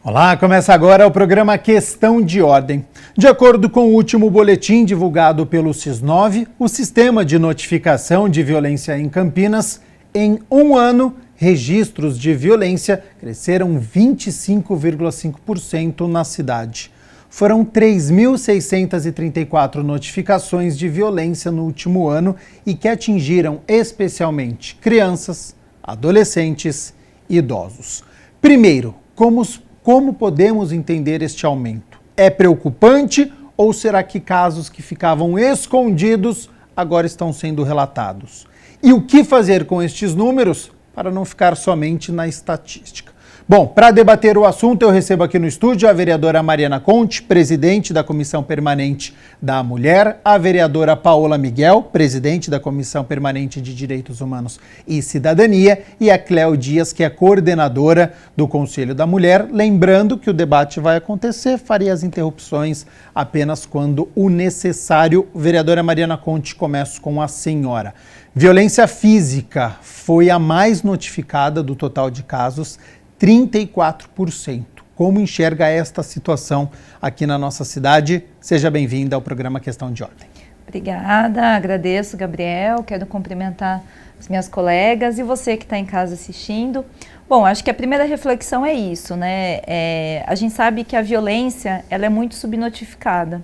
Olá, começa agora o programa Questão de Ordem. De acordo com o último boletim divulgado pelo SIS9, o sistema de notificação de violência em Campinas, em um ano, registros de violência cresceram 25,5% na cidade. Foram 3.634 notificações de violência no último ano e que atingiram especialmente crianças, adolescentes e idosos. Primeiro, como podemos entender este aumento? É preocupante ou será que casos que ficavam escondidos agora estão sendo relatados? E o que fazer com estes números para não ficar somente na estatística? Bom, para debater o assunto, eu recebo aqui no estúdio a vereadora Mariana Conte, presidente da Comissão Permanente da Mulher, a vereadora Paola Miguel, presidente da Comissão Permanente de Direitos Humanos e Cidadania, e a Cléo Dias, que é coordenadora do Conselho da Mulher. Lembrando que o debate vai acontecer, farei as interrupções apenas quando o necessário. Vereadora Mariana Conte, começo com a senhora. Violência física foi a mais notificada do total de casos, 34%. Como enxerga esta situação aqui na nossa cidade? Seja bem-vinda ao programa Questão de Ordem. Obrigada, agradeço, Gabriel, quero cumprimentar as minhas colegas e você que está em casa assistindo. Bom, acho que a primeira reflexão é isso, né? A gente sabe que a violência, ela é muito subnotificada.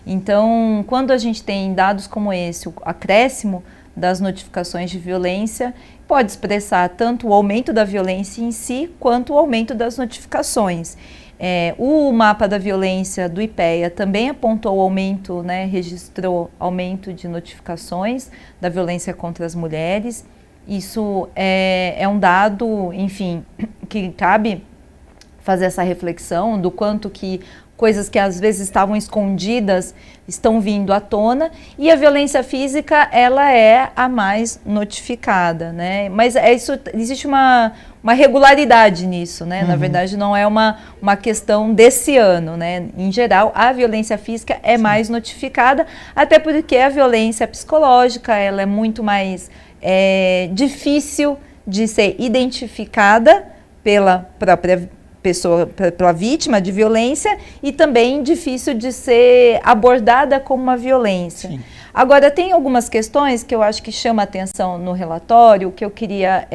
Então, quando a gente tem dados como esse, o acréscimo das notificações de violência, pode expressar tanto o aumento da violência em si, quanto o aumento das notificações. O mapa da violência do IPEA também apontou o aumento, né, registrou aumento de notificações da violência contra as mulheres. Isso é um dado, enfim, que cabe fazer essa reflexão do quanto que coisas que às vezes estavam escondidas estão vindo à tona, e a violência física, ela é a mais notificada, né? Mas existe uma regularidade nisso, né? Na verdade, não é uma questão desse ano, né? Em geral, a violência física é mais notificada, até porque a violência psicológica, ela é muito mais difícil de ser identificada pela própria pessoa, pela vítima de violência, e também difícil de ser abordada como uma violência. Sim. Agora, tem algumas questões que eu acho que chama atenção no relatório, que eu queria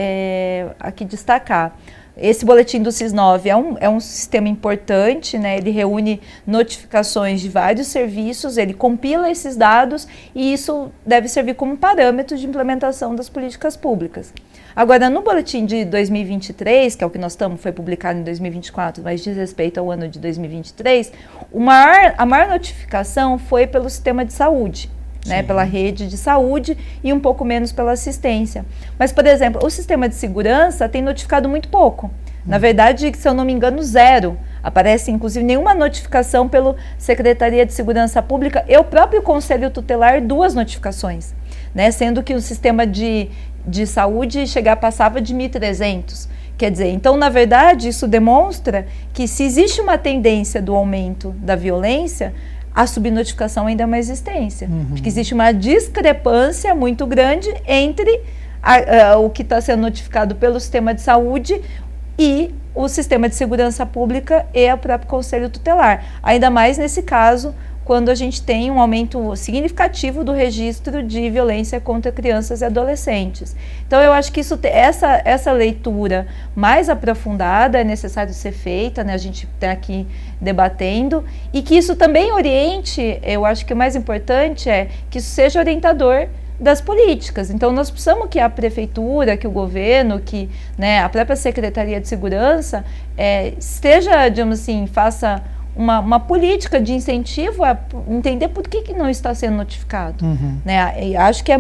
aqui destacar. Esse boletim do SIS9 é um sistema importante, né? Ele reúne notificações de vários serviços, ele compila esses dados e isso deve servir como parâmetro de implementação das políticas públicas. Agora, no boletim de 2023, que é o que nós estamos, foi publicado em 2024, mas diz respeito ao ano de 2023, a maior notificação foi pelo sistema de saúde, né, pela rede de saúde, e um pouco menos pela assistência. Mas, por exemplo, o sistema de segurança tem notificado muito pouco. Na verdade, se eu não me engano, zero. Aparece, inclusive, nenhuma notificação pela Secretaria de Segurança Pública e o próprio Conselho Tutelar, 2 notificações, né, sendo que o sistema de saúde passava de 1.300. Quer dizer, então, na verdade, isso demonstra que se existe uma tendência do aumento da violência, a subnotificação ainda é uma existência. Porque existe uma discrepância muito grande entre o que está sendo notificado pelo sistema de saúde e o sistema de segurança pública e o próprio Conselho Tutelar. Ainda mais nesse caso, quando a gente tem um aumento significativo do registro de violência contra crianças e adolescentes. Então, eu acho que essa leitura mais aprofundada é necessário ser feita, né? A gente está aqui debatendo, e que isso também oriente, eu acho que o mais importante é que isso seja orientador das políticas. Então, nós precisamos que a prefeitura, que o governo, que, né, a própria Secretaria de Segurança esteja, digamos assim, faça uma política de incentivo a entender por que não está sendo notificado. Né? E acho que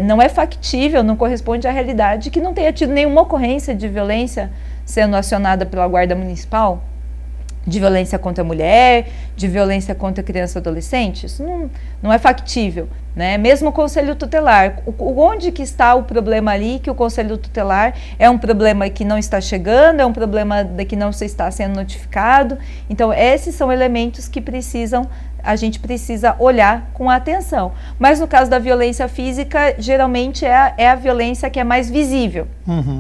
não é factível, não corresponde à realidade que não tenha tido nenhuma ocorrência de violência sendo acionada pela Guarda Municipal, de violência contra a mulher, de violência contra criança e adolescente. Isso não é factível. né? Mesmo o Conselho Tutelar, onde que está o problema ali, que o Conselho Tutelar é um problema que não está chegando, é um problema que não se está sendo notificado. Então, esses são elementos que a gente precisa olhar com atenção. Mas no caso da violência física, geralmente é a violência que é mais visível.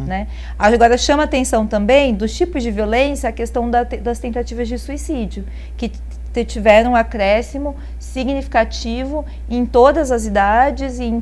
Né? Agora, chama atenção também dos tipos de violência a questão das tentativas de suicídio, que tiveram um acréscimo significativo em todas as idades e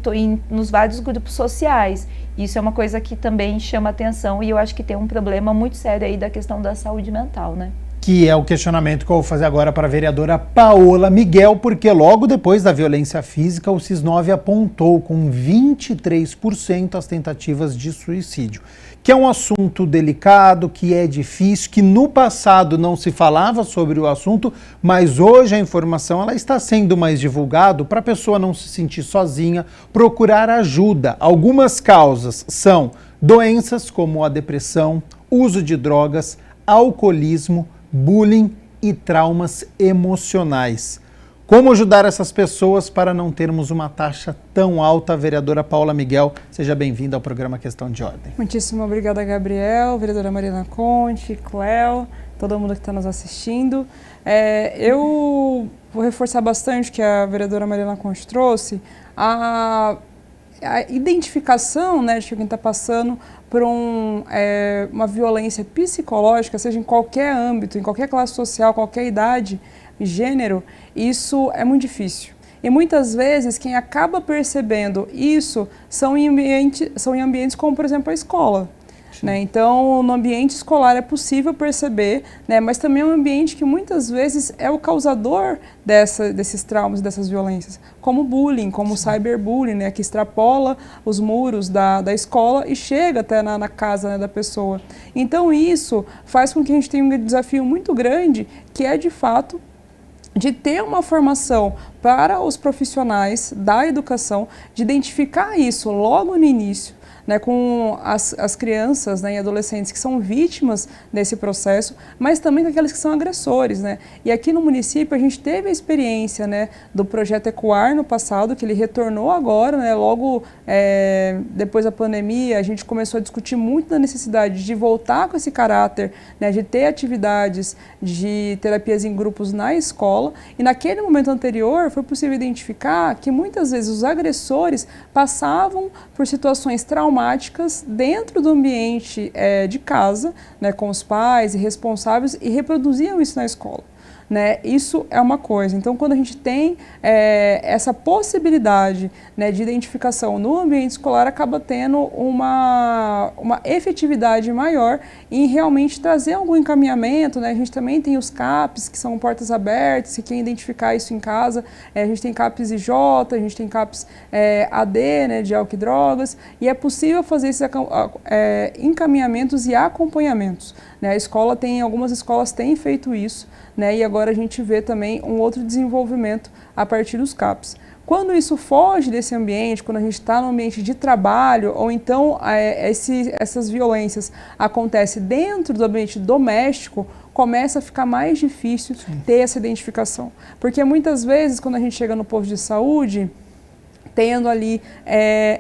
nos vários grupos sociais. Isso é uma coisa que também chama atenção e eu acho que tem um problema muito sério aí da questão da saúde mental, né? Que é o questionamento que eu vou fazer agora para a vereadora Paola Miguel, porque logo depois da violência física, o Cis9 apontou com 23% as tentativas de suicídio, que é um assunto delicado, que é difícil, que no passado não se falava sobre o assunto, mas hoje a informação ela está sendo mais divulgada para a pessoa não se sentir sozinha, procurar ajuda. Algumas causas são doenças como a depressão, uso de drogas, alcoolismo, bullying e traumas emocionais. Como ajudar essas pessoas para não termos uma taxa tão alta? Vereadora Paola Miguel, seja bem-vinda ao programa Questão de Ordem. Muitíssimo obrigada, Gabriel, vereadora Marina Conte, Cléo, todo mundo que está nos assistindo. Eu vou reforçar bastante o que a vereadora Marina Conte trouxe, a identificação, né, de quem está passando por uma violência psicológica, seja em qualquer âmbito, em qualquer classe social, qualquer idade, gênero, isso é muito difícil. E muitas vezes quem acaba percebendo isso são em ambientes como, por exemplo, a escola. Né? Então, no ambiente escolar é possível perceber, né? Mas também é um ambiente que muitas vezes é o causador desses traumas, dessas violências, como o bullying, como o cyberbullying, né? Que extrapola os muros da escola e chega até na casa, né, da pessoa. Então, isso faz com que a gente tenha um desafio muito grande, que é, de fato, de ter uma formação para os profissionais da educação, de identificar isso logo no início, né, com as crianças, né, e adolescentes que são vítimas desse processo, mas também com aqueles que são agressores, né? E aqui no município a gente teve a experiência, né, do projeto Ecoar no passado, que ele retornou agora, né, logo depois da pandemia. A gente começou a discutir muito da necessidade de voltar com esse caráter, né, de ter atividades de terapias em grupos na escola, e naquele momento anterior foi possível identificar que muitas vezes os agressores passavam por situações traumáticas dentro do ambiente de casa, né, com os pais e responsáveis, e reproduziam isso na escola. Né? Isso é uma coisa. Então, quando a gente tem essa possibilidade, né, de identificação no ambiente escolar, acaba tendo uma efetividade maior em realmente trazer algum encaminhamento. Né? A gente também tem os CAPs, que são portas abertas, se quer identificar isso em casa, a gente tem CAPs IJ, a gente tem CAPs AD, né, de álcool e drogas, e é possível fazer esses encaminhamentos e acompanhamentos. Né? Algumas escolas têm feito isso, né? E agora a gente vê também um outro desenvolvimento a partir dos CAPs. Quando isso foge desse ambiente, quando a gente está no ambiente de trabalho, ou então essas violências acontecem dentro do ambiente doméstico, começa a ficar mais difícil ter essa identificação. Porque muitas vezes, quando a gente chega no posto de saúde, tendo ali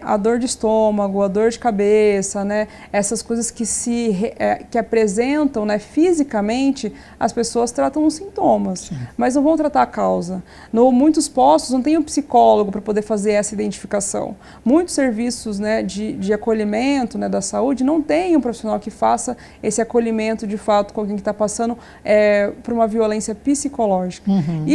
a dor de estômago, a dor de cabeça, né, essas coisas que apresentam, né, fisicamente, as pessoas tratam os sintomas, sim, mas não vão tratar a causa. Muitos postos não tem um psicólogo para poder fazer essa identificação. Muitos serviços, né, de acolhimento, né, da saúde não tem um profissional que faça esse acolhimento de fato com alguém que está passando por uma violência psicológica. Uhum.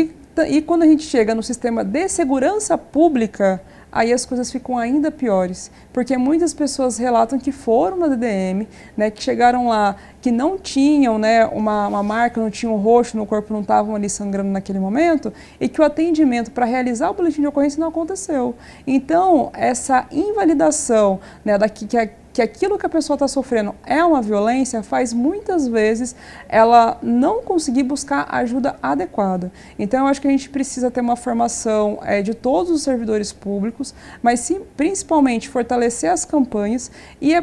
E quando a gente chega no sistema de segurança pública, aí as coisas ficam ainda piores, porque muitas pessoas relatam que foram na DDM, né, que chegaram lá, que não tinham, né, uma marca, não tinham um roxo no corpo, não estavam ali sangrando naquele momento, e que o atendimento para realizar o boletim de ocorrência não aconteceu. Então, essa invalidação, né, que aquilo que a pessoa está sofrendo é uma violência, faz muitas vezes ela não conseguir buscar a ajuda adequada. Então, eu acho que a gente precisa ter uma formação de todos os servidores públicos, mas sim, principalmente fortalecer as campanhas e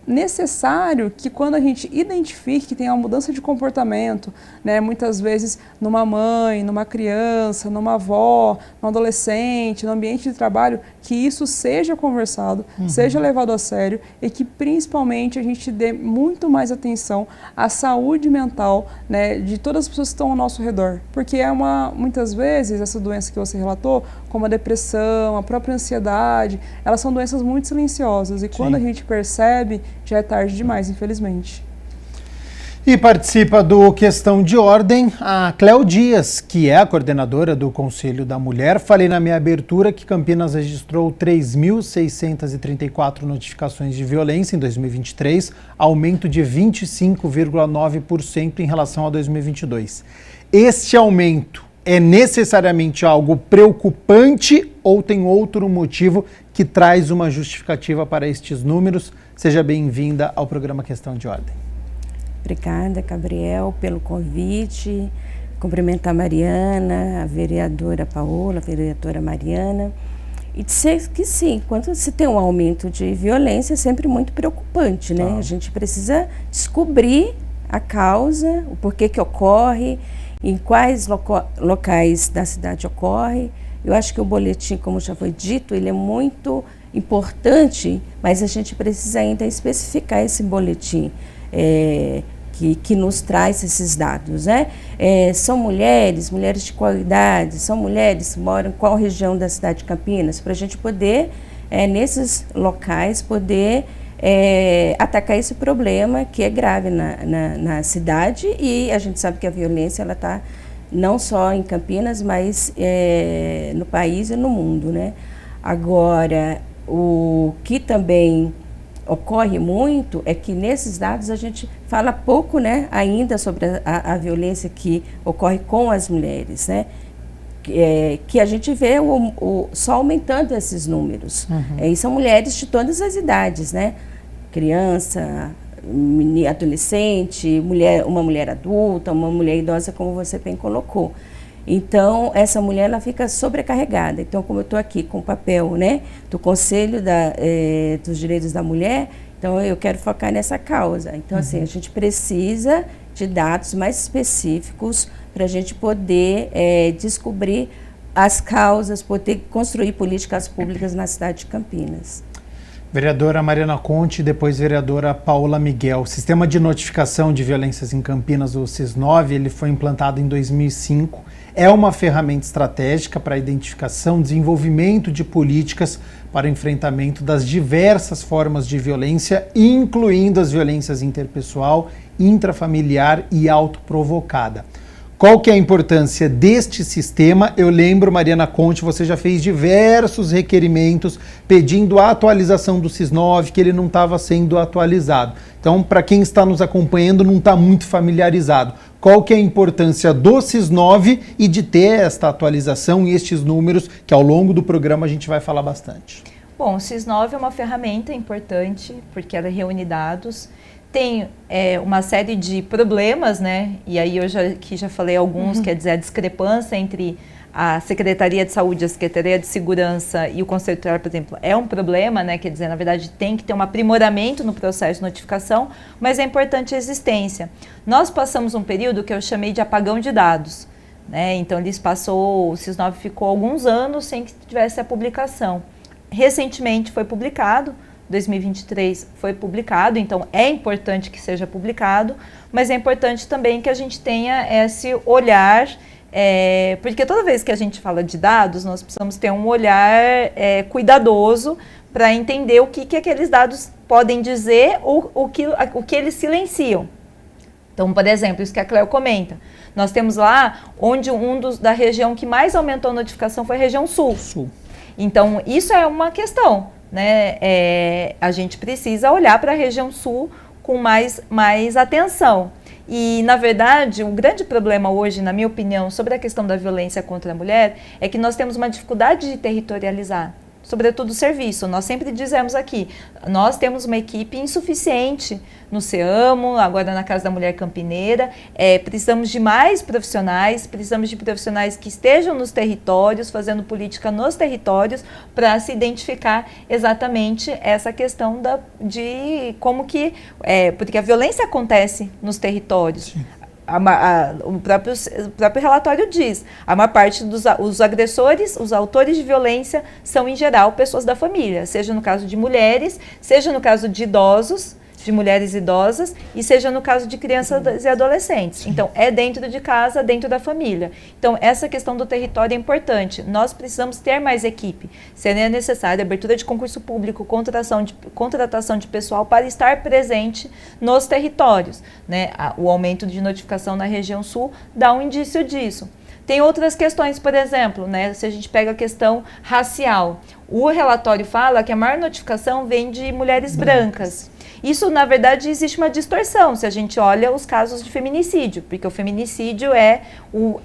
necessário que quando a gente identifique que tem uma mudança de comportamento, né, muitas vezes numa mãe, numa criança, numa avó, num adolescente, no ambiente de trabalho, que isso seja conversado, seja levado a sério e que principalmente a gente dê muito mais atenção à saúde mental, né, de todas as pessoas que estão ao nosso redor. Porque muitas vezes, essa doença que você relatou, como a depressão, a própria ansiedade, elas são doenças muito silenciosas e quando a gente percebe, já é tarde demais, infelizmente. E participa do Questão de Ordem a Cléo Dias, que é a coordenadora do Conselho da Mulher. Falei na minha abertura que Campinas registrou 3.634 notificações de violência em 2023, aumento de 25,9% em relação a 2022. Este aumento é necessariamente algo preocupante ou tem outro motivo que traz uma justificativa para estes números? Seja bem-vinda ao programa Questão de Ordem. Obrigada, Gabriel, pelo convite. Cumprimentar a Mariana, a vereadora Paola, a vereadora Mariana. E dizer que sim, quando se tem um aumento de violência, é sempre muito preocupante, né? A gente precisa descobrir a causa, o porquê que ocorre, em quais locais da cidade ocorre. Eu acho que o boletim, como já foi dito, ele é muito importante, mas a gente precisa ainda especificar esse boletim que nos traz esses dados, né? São mulheres de qual idade, são mulheres que moram em qual região da cidade de Campinas, para a gente poder, nesses locais, poder atacar esse problema que é grave na cidade, e a gente sabe que a violência ela está não só em Campinas, mas no país e no mundo, né? Agora, o que também ocorre muito é que nesses dados a gente fala pouco, né, ainda sobre a violência que ocorre com as mulheres, né? Que a gente vê só aumentando esses números. E são mulheres de todas as idades, né? Criança, adolescente, uma mulher adulta, uma mulher idosa, como você bem colocou. Então, essa mulher ela fica sobrecarregada. Então, como eu estou aqui com o papel, né, do Conselho dos Direitos da Mulher, então eu quero focar nessa causa. Então, assim, a gente precisa de dados mais específicos para a gente poder descobrir as causas, poder construir políticas públicas na cidade de Campinas. Vereadora Mariana Conte, depois vereadora Paola Miguel. O Sistema de Notificação de Violências em Campinas, o SIS-9, ele foi implantado em 2005. É uma ferramenta estratégica para a identificação, desenvolvimento de políticas para o enfrentamento das diversas formas de violência, incluindo as violências interpessoal, intrafamiliar e autoprovocada. Qual que é a importância deste sistema? Eu lembro, Mariana Conte, você já fez diversos requerimentos pedindo a atualização do SIS-9, que ele não estava sendo atualizado. Então, para quem está nos acompanhando, não está muito familiarizado. Qual que é a importância do SIS-9 e de ter esta atualização e estes números que ao longo do programa a gente vai falar bastante? Bom, o SIS-9 é uma ferramenta importante porque ela reúne dados. Tem uma série de problemas, né? E aí eu já falei alguns, quer dizer, a discrepância entre a Secretaria de Saúde, a Secretaria de Segurança e o Conselho Tutelar, por exemplo, é um problema, né? Quer dizer, na verdade, tem que ter um aprimoramento no processo de notificação, mas é importante a existência. Nós passamos um período que eu chamei de apagão de dados, né? Então, o SIS-9 ficou alguns anos sem que tivesse a publicação. Recentemente foi publicado, 2023 foi publicado, então é importante que seja publicado, mas é importante também que a gente tenha esse olhar, porque toda vez que a gente fala de dados, nós precisamos ter um olhar cuidadoso para entender o que aqueles dados podem dizer ou o que eles silenciam. Então, por exemplo, isso que a Cléo comenta, nós temos lá onde da região que mais aumentou a notificação foi a região sul. Então, isso é uma questão, né? A gente precisa olhar para a região sul com mais atenção. E, na verdade, o grande problema hoje, na minha opinião, sobre a questão da violência contra a mulher, é que nós temos uma dificuldade de territorializar. sobretudo, o serviço. Nós sempre dizemos aqui, nós temos uma equipe insuficiente no CEAMO, agora na Casa da Mulher Campineira, precisamos de mais profissionais, precisamos de profissionais que estejam nos territórios, fazendo política nos territórios, para se identificar exatamente essa questão de como que, porque a violência acontece nos territórios. Sim. O próprio relatório diz, a maior parte dos agressores, os autores de violência, são em geral pessoas da família, seja no caso de mulheres, seja no caso de idosos, de mulheres idosas, e seja no caso de crianças e adolescentes. Sim. Então, é dentro de casa, dentro da família. Então, essa questão do território é importante. Nós precisamos ter mais equipe. Seria necessária abertura de concurso público, contratação de pessoal para estar presente nos territórios, né? O aumento de notificação na região sul dá um indício disso. Tem outras questões, por exemplo, né, se a gente pega a questão racial. O relatório fala que a maior notificação vem de mulheres brancas. Isso, na verdade, existe uma distorção se a gente olha os casos de feminicídio, porque o feminicídio é o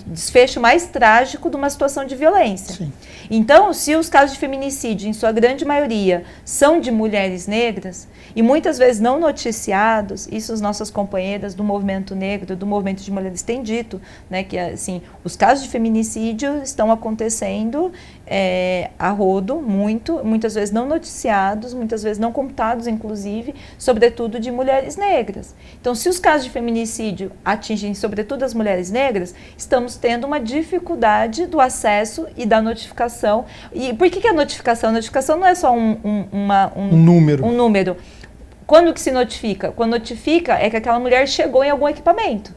desfecho mais trágico de uma situação de violência. Sim. Então, se os casos de feminicídio, em sua grande maioria, são de mulheres negras, e muitas vezes não noticiados, isso as nossas companheiras do movimento negro, do movimento de mulheres têm dito, né, que assim, os casos de feminicídio estão acontecendo a rodo, muitas vezes não noticiados, muitas vezes não computados, inclusive, sobretudo de mulheres negras. Então, se os casos de feminicídio atingem sobretudo as mulheres negras, estamos tendo uma dificuldade do acesso e da notificação. E por que a notificação? A notificação não é só um número. Quando que se notifica? Quando notifica é que aquela mulher chegou em algum equipamento.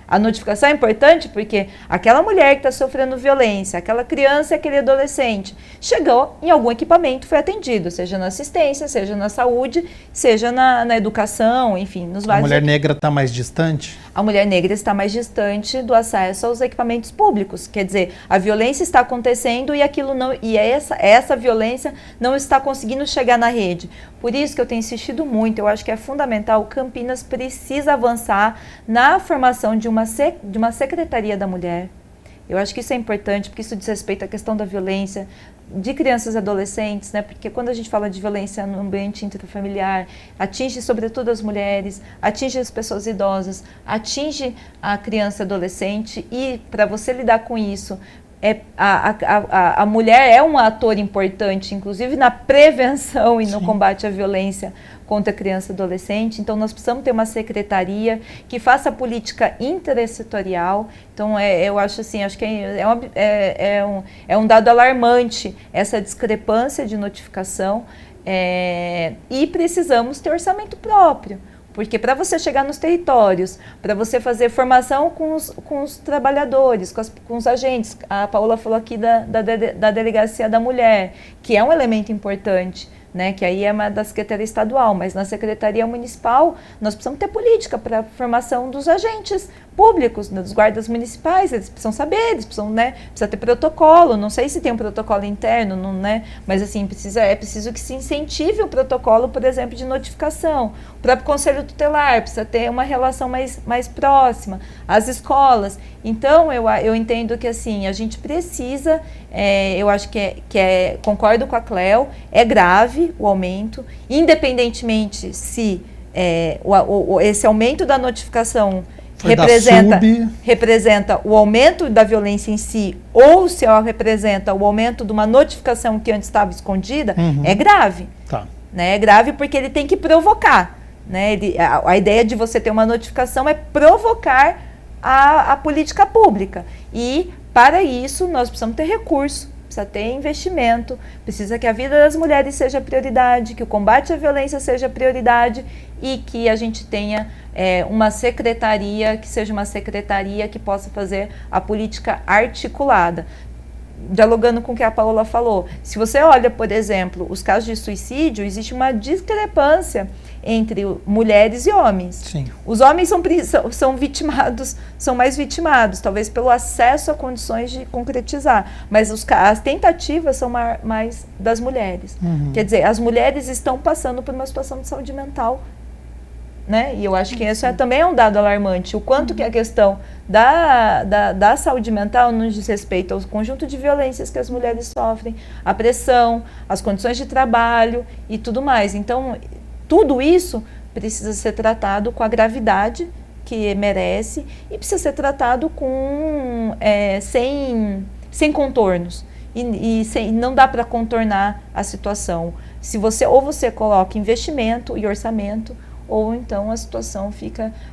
A notificação é importante porque aquela mulher que está sofrendo violência, aquela criança, aquele adolescente, chegou em algum equipamento, foi atendido, seja na assistência, seja na saúde, seja na educação, enfim, nos vários... A mulher negra está mais distante? A mulher negra está mais distante do acesso aos equipamentos públicos, quer dizer, a violência está acontecendo e essa violência não está conseguindo chegar na rede. Por isso que eu tenho insistido muito, eu acho que é fundamental, Campinas precisa avançar na formação de uma secretaria da mulher. Eu acho que isso é importante, porque isso diz respeito à questão da violência de crianças e adolescentes, né? Porque quando a gente fala de violência no ambiente intrafamiliar, atinge sobretudo as mulheres, atinge as pessoas idosas, atinge a criança e adolescente, e para você lidar com isso, a mulher é um ator importante, inclusive na prevenção e no combate à violência contra criança e adolescente. Então, nós precisamos ter uma secretaria que faça política intersetorial. Então, eu acho assim, acho que é um dado alarmante essa discrepância de notificação, e precisamos ter orçamento próprio. Porque para você chegar nos territórios, para você fazer formação com os trabalhadores, com os agentes, a Paola falou aqui da Delegacia da Mulher, que é um elemento importante, né, que aí é uma da Secretaria Estadual, mas na Secretaria Municipal nós precisamos ter política para a formação dos agentes públicos, dos guardas municipais, eles precisam saber, eles precisam, né, precisa ter protocolo, não sei se tem um protocolo interno, não, né, mas assim, é preciso que se incentive o protocolo, por exemplo, de notificação. O próprio Conselho Tutelar precisa ter uma relação mais próxima, as escolas. Então, eu entendo que assim, a gente precisa, eu acho concordo com a Cléo, é grave o aumento, independentemente se esse aumento da notificação representa o aumento da violência em si, ou se ela representa o aumento de uma notificação que antes estava escondida, é grave. Tá. Né? É grave porque ele tem que provocar. Né? A ideia de você ter uma notificação é provocar a política pública. E, para isso, nós precisamos ter recurso, precisa ter investimento, precisa que a vida das mulheres seja prioridade, que o combate à violência seja prioridade e que a gente tenha uma secretaria, que seja uma secretaria que possa fazer a política articulada. Dialogando com o que a Paola falou, se você olha, por exemplo, os casos de suicídio, existe uma discrepância entre mulheres e homens. Sim. Os homens são vitimados, são mais vitimados, talvez pelo acesso a condições de concretizar, mas as tentativas são mais das mulheres. Quer dizer, as mulheres estão passando por uma situação de saúde mental né? E eu acho que isso também é um dado alarmante. O quanto que a questão da saúde mental nos diz respeito ao conjunto de violências que as mulheres sofrem, a pressão, as condições de trabalho e tudo mais. Então, tudo isso precisa ser tratado com a gravidade que merece e precisa ser tratado sem contornos. Não dá para contornar a situação. Ou você coloca investimento e orçamento, ou então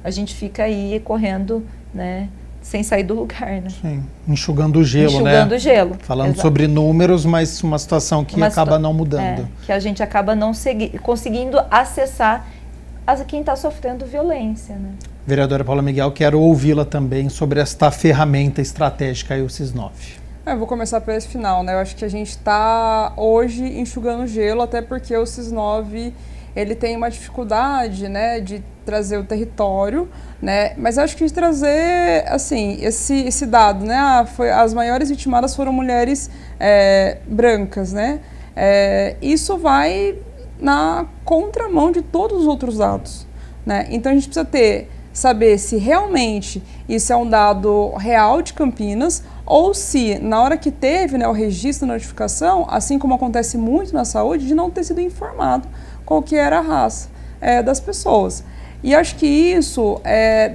a gente fica aí correndo, né, sem sair do lugar, né? Sim, enxugando o gelo, enxugando o gelo. Falando Exato. Sobre números, mas uma situação que acaba não mudando. Que a gente acaba não conseguindo acessar quem está sofrendo violência, né? Vereadora Paula Miguel, quero ouvi-la também sobre esta ferramenta estratégica aí, o SIS-9. Eu vou começar por esse final, né? Eu acho que a gente está hoje enxugando gelo, até porque o SIS-9 ele tem uma dificuldade, né, de trazer o território, né? Mas eu acho que de trazer, assim, esse dado, né? As maiores vitimadas foram mulheres brancas, né? Isso vai na contramão de todos os outros dados, né? Então a gente precisa saber se realmente isso é um dado real de Campinas ou se, na hora que teve, né, o registro da notificação, assim como acontece muito na saúde, de não ter sido informado qual que era a raça das pessoas. E acho que isso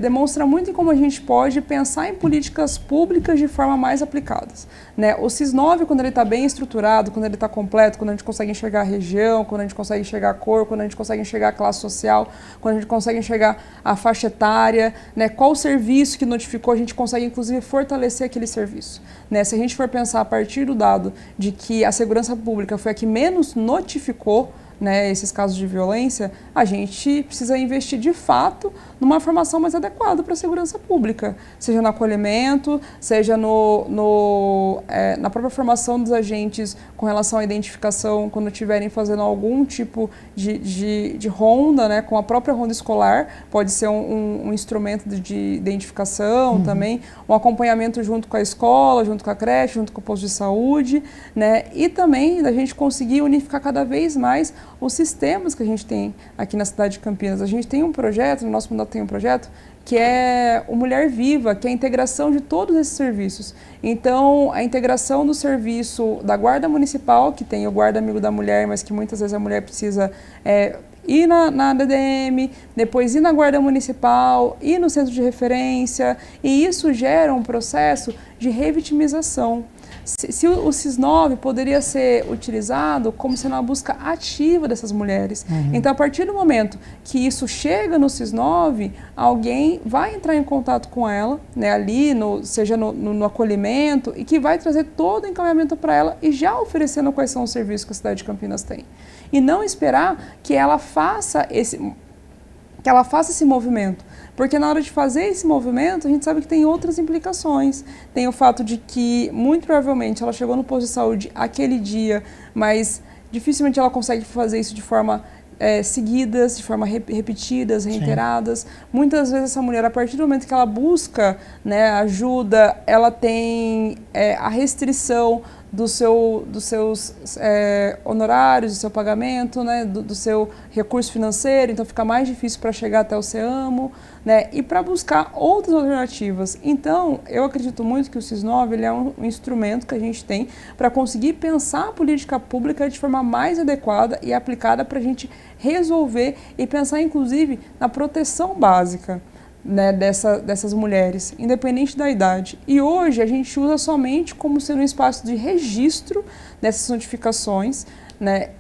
demonstra muito em como a gente pode pensar em políticas públicas de forma mais aplicadas, né? O SIS-9, quando ele está bem estruturado, quando ele está completo, quando a gente consegue enxergar a região, quando a gente consegue enxergar a cor, quando a gente consegue enxergar a classe social, quando a gente consegue enxergar a faixa etária, né? Qual o serviço que notificou, a gente consegue inclusive fortalecer aquele serviço, né? Se a gente for pensar a partir do dado de que a segurança pública foi a que menos notificou, né, esses casos de violência, a gente precisa investir de fato numa formação mais adequada para a segurança pública, seja no acolhimento, seja na própria formação dos agentes com relação à identificação quando estiverem fazendo algum tipo de ronda, né, com a própria ronda escolar, pode ser um instrumento de identificação também, um acompanhamento junto com a escola, junto com a creche, junto com o posto de saúde, né, e também da gente conseguir unificar cada vez mais os sistemas que a gente tem aqui na cidade de Campinas. A gente tem um projeto, no nosso mandato tem um projeto, que é o Mulher Viva, que é a integração de todos esses serviços. Então, a integração do serviço da Guarda Municipal, que tem o Guarda Amigo da Mulher, mas que muitas vezes a mulher precisa ir na DDM, depois ir na Guarda Municipal, ir no centro de referência, e isso gera um processo de revitimização. Se o SIS-9 poderia ser utilizado como sendo uma busca ativa dessas mulheres. Então, a partir do momento que isso chega no SIS-9, alguém vai entrar em contato com ela, né, ali, seja no acolhimento, e que vai trazer todo o encaminhamento para ela e já oferecendo quais são os serviços que a cidade de Campinas tem. E não esperar que ela faça esse movimento. Porque na hora de fazer esse movimento, a gente sabe que tem outras implicações. Tem o fato de que, muito provavelmente, ela chegou no posto de saúde aquele dia, mas dificilmente ela consegue fazer isso de forma seguidas, de forma repetidas, reiteradas. Sim. Muitas vezes essa mulher, a partir do momento que ela busca, né, ajuda, ela tem a restrição dos seus honorários, do seu pagamento, né, do seu recurso financeiro, então fica mais difícil para chegar até o SEAMO, né, e para buscar outras alternativas. Então, eu acredito muito que o SIS-9 ele é um instrumento que a gente tem para conseguir pensar a política pública de forma mais adequada e aplicada para a gente resolver e pensar, inclusive, na proteção básica, né, dessas mulheres, independente da idade. E hoje a gente usa somente como sendo um espaço de registro dessas notificações, né,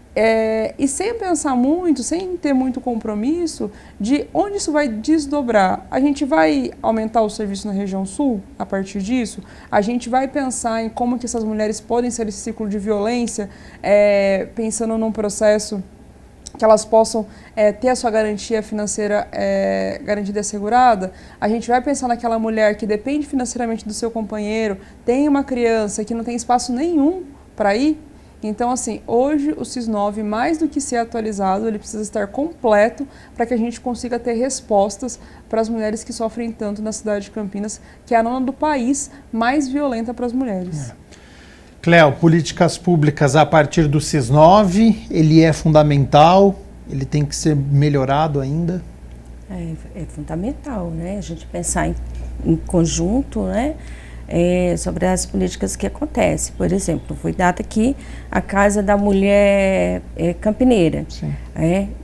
e sem pensar muito, sem ter muito compromisso de onde isso vai desdobrar. A gente vai aumentar o serviço na região sul a partir disso? A gente vai pensar em como que essas mulheres podem sair desse ciclo de violência, pensando num processo que elas possam ter a sua garantia financeira garantida e assegurada. A gente vai pensar naquela mulher que depende financeiramente do seu companheiro, tem uma criança que não tem espaço nenhum para ir. Então, assim, hoje o SIS-9, mais do que ser atualizado, ele precisa estar completo para que a gente consiga ter respostas para as mulheres que sofrem tanto na cidade de Campinas, que é a nona do país mais violenta para as mulheres. Cléo, políticas públicas a partir do SIS-9, ele é fundamental, ele tem que ser melhorado ainda? É fundamental, né? A gente pensar em conjunto, né? Sobre as políticas que acontecem. Por exemplo, foi dada aqui a Casa da Mulher Campineira,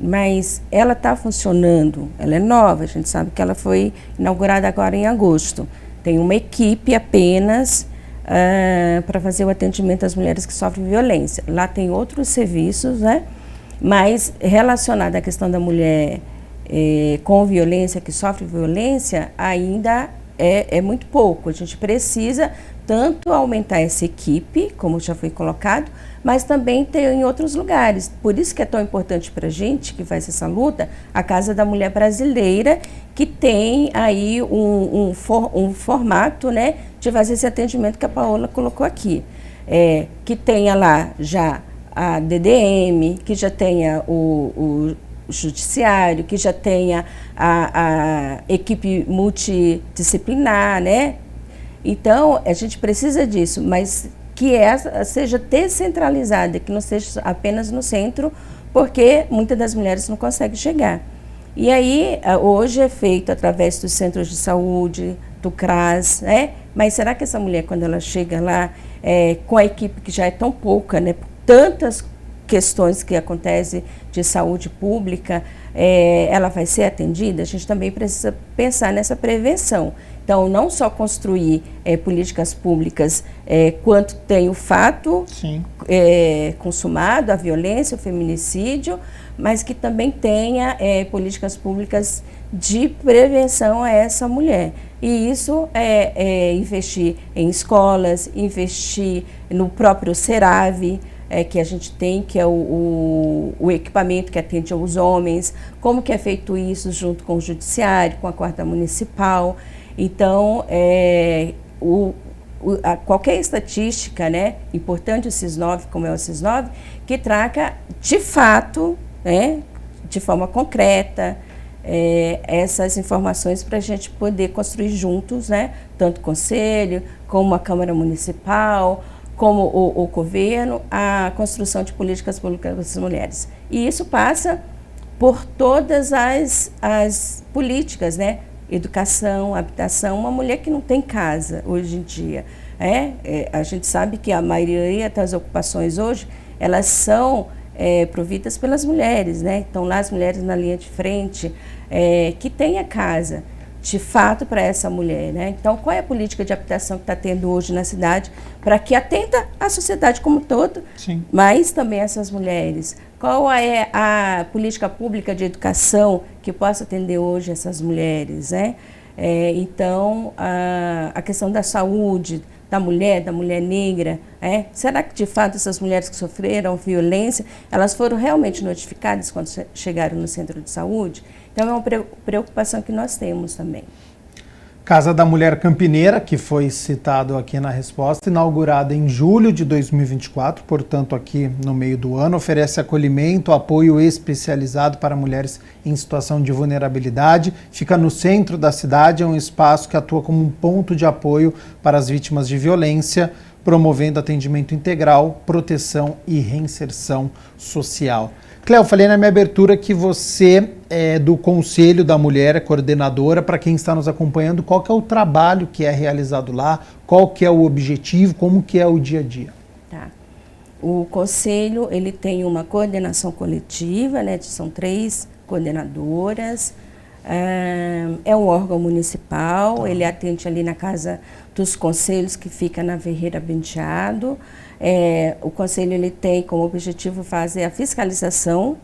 mas ela está funcionando, ela é nova, a gente sabe que ela foi inaugurada agora em agosto. Tem uma equipe apenas para fazer o atendimento às mulheres que sofrem violência. Lá tem outros serviços, né? Mas relacionado à questão da mulher com violência, que sofre violência, ainda é muito pouco. A gente precisa tanto aumentar essa equipe, como já foi colocado, mas também ter em outros lugares. Por isso que é tão importante para a gente, que faz essa luta, a Casa da Mulher Brasileira, que tem aí um formato, né, de fazer esse atendimento que a Paola colocou aqui. Que tenha lá já a DDM, que já tenha o judiciário, que já tenha a equipe multidisciplinar, né? Então, a gente precisa disso, mas que essa seja descentralizada, que não seja apenas no centro, porque muitas das mulheres não conseguem chegar. E aí, hoje é feito através dos centros de saúde, do CRAS, né? Mas será que essa mulher, quando ela chega lá, com a equipe que já é tão pouca, né? Tantas questões que acontecem de saúde pública, ela vai ser atendida? A gente também precisa pensar nessa prevenção. Então, não só construir políticas públicas quanto tem o fato consumado, a violência, o feminicídio, mas que também tenha políticas públicas de prevenção a essa mulher. E isso investir em escolas, investir no próprio CERAV, que a gente tem, que é o equipamento que atende aos homens, como que é feito isso junto com o judiciário, com a guarda municipal. Então, qualquer estatística, né, importante o SIS-9, como é o SIS-9, que traga de fato, de forma concreta, essas informações para a gente poder construir juntos, né, tanto o Conselho, como a Câmara Municipal, como o governo, a construção de políticas públicas para as mulheres. E isso passa por todas as políticas, né? Educação, habitação. Uma mulher que não tem casa hoje em dia. A gente sabe que a maioria das ocupações hoje, elas são providas pelas mulheres, né? Então, lá as mulheres na linha de frente, que tenha casa, de fato, para essa mulher, né? Então, qual é a política de habitação que está tendo hoje na cidade para que atenda a sociedade como um todo, mas também essas mulheres? Qual é a política pública de educação que possa atender hoje essas mulheres, né? Então, a questão da saúde da mulher negra, será que de fato essas mulheres que sofreram violência, elas foram realmente notificadas quando chegaram no centro de saúde? Então, é uma preocupação que nós temos também. Casa da Mulher Campineira, que foi citado aqui na resposta, inaugurada em julho de 2024, portanto aqui no meio do ano, oferece acolhimento, apoio especializado para mulheres em situação de vulnerabilidade, fica no centro da cidade, é um espaço que atua como um ponto de apoio para as vítimas de violência, promovendo atendimento integral, proteção e reinserção social. Cléo, falei na minha abertura que você é do Conselho da Mulher, é coordenadora. Para quem está nos acompanhando, qual que é o trabalho que é realizado lá, qual que é o objetivo, como que é o dia a dia? Tá. O Conselho, ele tem uma coordenação coletiva, né, são 3 coordenadoras, é um órgão municipal, ele atende ali na Casa dos Conselhos, que fica na Ferreira Penteado. O Conselho ele tem como objetivo fazer a fiscalização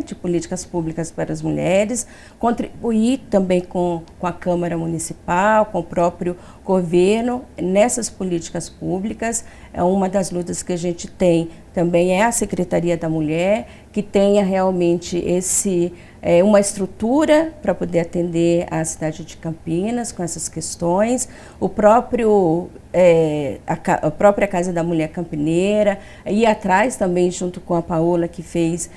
de políticas públicas para as mulheres, contribuir também com a Câmara Municipal, com o próprio governo nessas políticas públicas. Uma das lutas que a gente tem também é a Secretaria da Mulher, que tenha realmente uma estrutura para poder atender a cidade de Campinas com essas questões, a própria Casa da Mulher Campineira, e atrás também junto com a Paola, que fez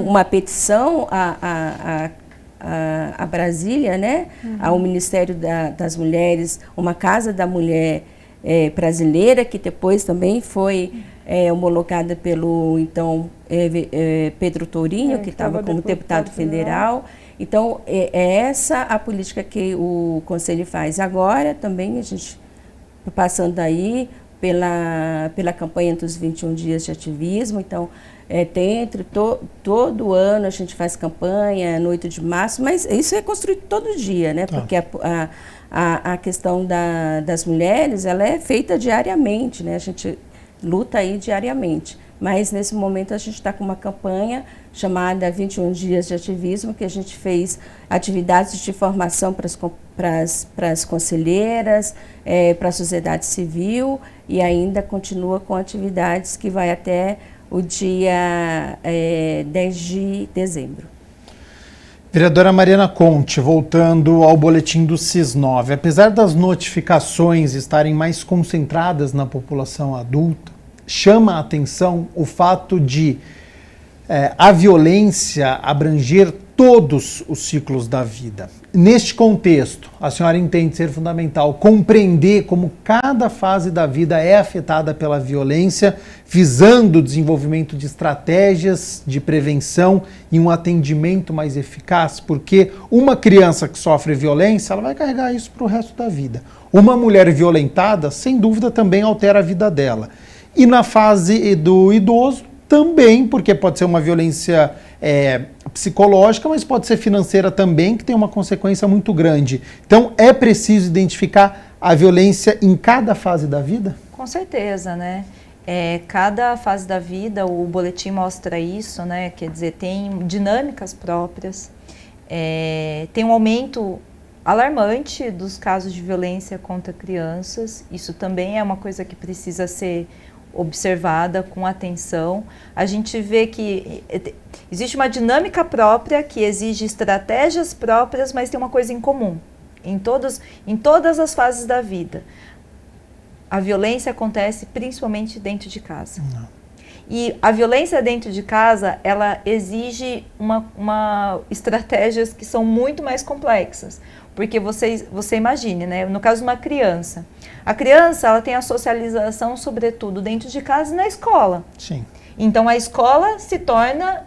uma petição a Brasília, né, ao Ministério das Mulheres, uma Casa da Mulher brasileira, que depois também foi homologada pelo, então, Pedro Tourinho, que estava como deputado federal. Então, é essa a política que o Conselho faz. Agora, também, a gente passando aí pela campanha dos 21 dias de ativismo, então, todo ano a gente faz campanha, no 8 de março, mas isso é construído todo dia, né? Porque a questão das mulheres, ela é feita diariamente, né? A gente luta aí diariamente. Mas, nesse momento, a gente está com uma campanha chamada 21 Dias de Ativismo, que a gente fez atividades de formação para as conselheiras, para a sociedade civil, e ainda continua com atividades que vai até o dia 10 de dezembro. Vereadora Mariana Conte, voltando ao boletim do SIS-9, apesar das notificações estarem mais concentradas na população adulta, chama a atenção o fato de a violência abranger todos os ciclos da vida. Neste contexto, a senhora entende ser fundamental compreender como cada fase da vida é afetada pela violência, visando o desenvolvimento de estratégias de prevenção e um atendimento mais eficaz, porque uma criança que sofre violência, ela vai carregar isso para o resto da vida. Uma mulher violentada, sem dúvida, também altera a vida dela. E na fase do idoso, também, porque pode ser uma violência psicológica, mas pode ser financeira também, que tem uma consequência muito grande. Então, é preciso identificar a violência em cada fase da vida? Com certeza, né? Cada fase da vida, o boletim mostra isso, né? Quer dizer, tem dinâmicas próprias, tem um aumento alarmante dos casos de violência contra crianças. Isso também é uma coisa que precisa ser observada com atenção. A gente vê que existe uma dinâmica própria que exige estratégias próprias, mas tem uma coisa em comum em todas as fases da vida. A violência acontece principalmente dentro de casa. Não. E a violência dentro de casa, ela exige estratégias que são muito mais complexas. Porque você imagine, né? No caso de uma criança. A criança, ela tem a socialização, sobretudo, dentro de casa e na escola. Sim. Então, a escola se torna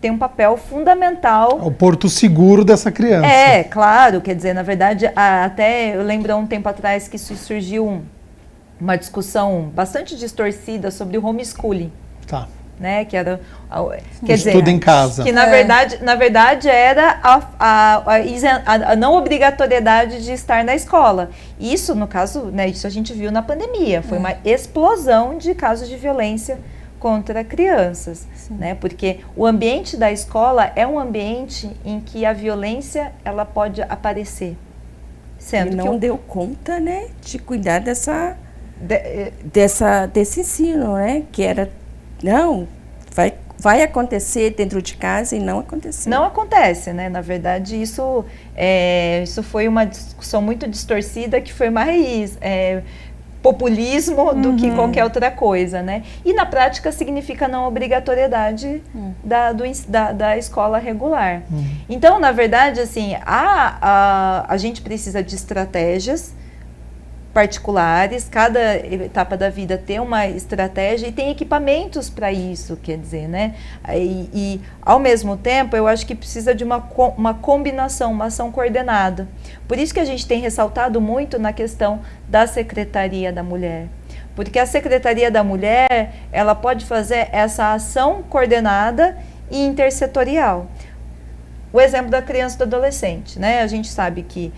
tem um papel fundamental. É o porto seguro dessa criança. Claro. Quer dizer, na verdade, até eu lembro há um tempo atrás que surgiu uma discussão bastante distorcida sobre o homeschooling. Tá. Né, que era, estudo em casa. Que na verdade era a não obrigatoriedade de estar na escola. Isso, no caso, né, isso a gente viu na pandemia, foi uma explosão de casos de violência contra crianças, né, porque o ambiente da escola é um ambiente em que a violência ela pode aparecer. Sendo que não deu conta, né, de cuidar desse ensino, né, que era não, vai acontecer dentro de casa e não aconteceu. Não acontece, né? Na verdade, isso foi uma discussão muito distorcida, que foi mais populismo do que qualquer outra coisa, né? E na prática significa não obrigatoriedade da escola regular. Então, na verdade, assim, a gente precisa de estratégias particulares, cada etapa da vida tem uma estratégia e tem equipamentos para isso, quer dizer, né? E, ao mesmo tempo, eu acho que precisa de uma combinação, uma ação coordenada. Por isso que a gente tem ressaltado muito na questão da Secretaria da Mulher. Porque a Secretaria da Mulher, ela pode fazer essa ação coordenada e intersetorial. O exemplo da criança e do adolescente, né? A gente sabe que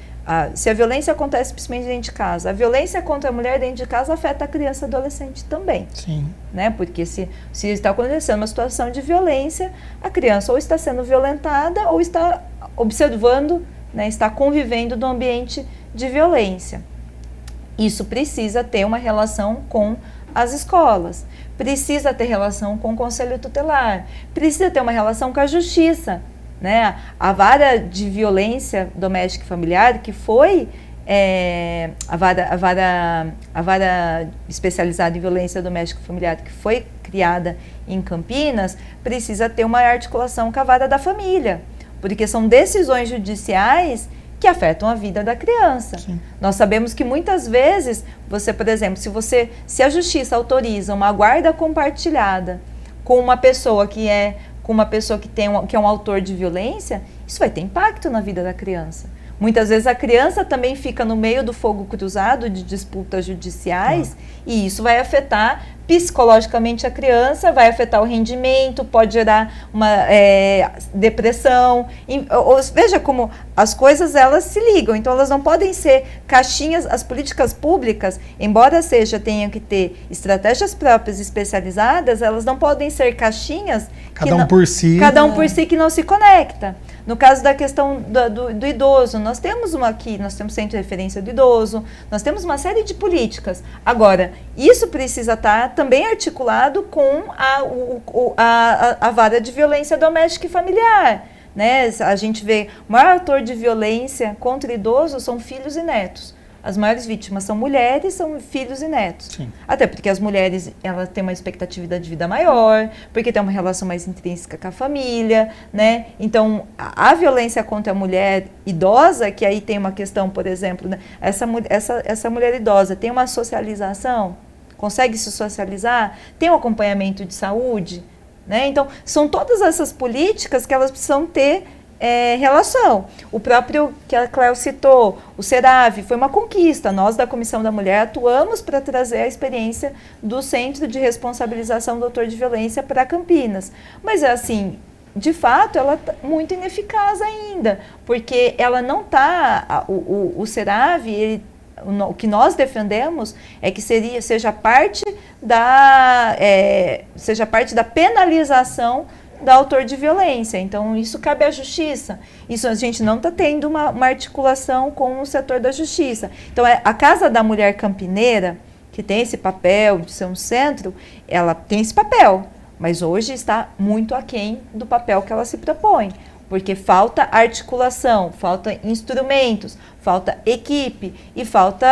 se a violência acontece principalmente dentro de casa, a violência contra a mulher dentro de casa afeta a criança e adolescente também. Sim. Né? Porque se está acontecendo uma situação de violência, a criança ou está sendo violentada ou está observando, né, está convivendo no ambiente de violência. Isso precisa ter uma relação com as escolas, precisa ter relação com o Conselho Tutelar, precisa ter uma relação com a Justiça. Né? A vara de violência doméstica e familiar, que foi a vara especializada em violência doméstica e familiar, que foi criada em Campinas, precisa ter uma articulação com a vara da família, porque são decisões judiciais que afetam a vida da criança. Sim. Nós sabemos que muitas vezes, você, por exemplo, se a justiça autoriza uma guarda compartilhada com uma pessoa que é um autor de violência, isso vai ter impacto na vida da criança. Muitas vezes a criança também fica no meio do fogo cruzado de disputas judiciais e isso vai afetar psicologicamente a criança, vai afetar o rendimento, pode gerar uma depressão. Veja como as coisas elas se ligam, então elas não podem ser caixinhas. As políticas públicas, embora tenham que ter estratégias próprias especializadas, elas não podem ser caixinhas cada um por si que não se conecta. No caso da questão do idoso, nós temos centro de referência do idoso, nós temos uma série de políticas. Agora, isso precisa estar também articulado com a vara de violência doméstica e familiar. Né? A gente vê, o maior ator de violência contra idosos são filhos e netos. As maiores vítimas são mulheres, são filhos e netos. Sim. Até porque as mulheres elas têm uma expectativa de vida maior, porque tem uma relação mais intrínseca com a família, né? Então, a violência contra a mulher idosa, que aí tem uma questão, por exemplo, né? essa mulher idosa tem uma socialização, consegue se socializar, tem um acompanhamento de saúde, né? Então, são todas essas políticas que elas precisam ter relação. O próprio que a Cléo citou, o SERAV, foi uma conquista. Nós da Comissão da Mulher atuamos para trazer a experiência do Centro de Responsabilização do Autor de Violência para Campinas. Mas assim, de fato, ela está muito ineficaz ainda, porque ela não está... O SERAV, o que nós defendemos é que seja parte da penalização do autor de violência. Então, isso cabe à justiça. Isso a gente não está tendo uma articulação com o setor da justiça. Então, a Casa da Mulher Campineira, que tem esse papel de ser um centro, ela tem esse papel, mas hoje está muito aquém do papel que ela se propõe, porque falta articulação, falta instrumentos, falta equipe e falta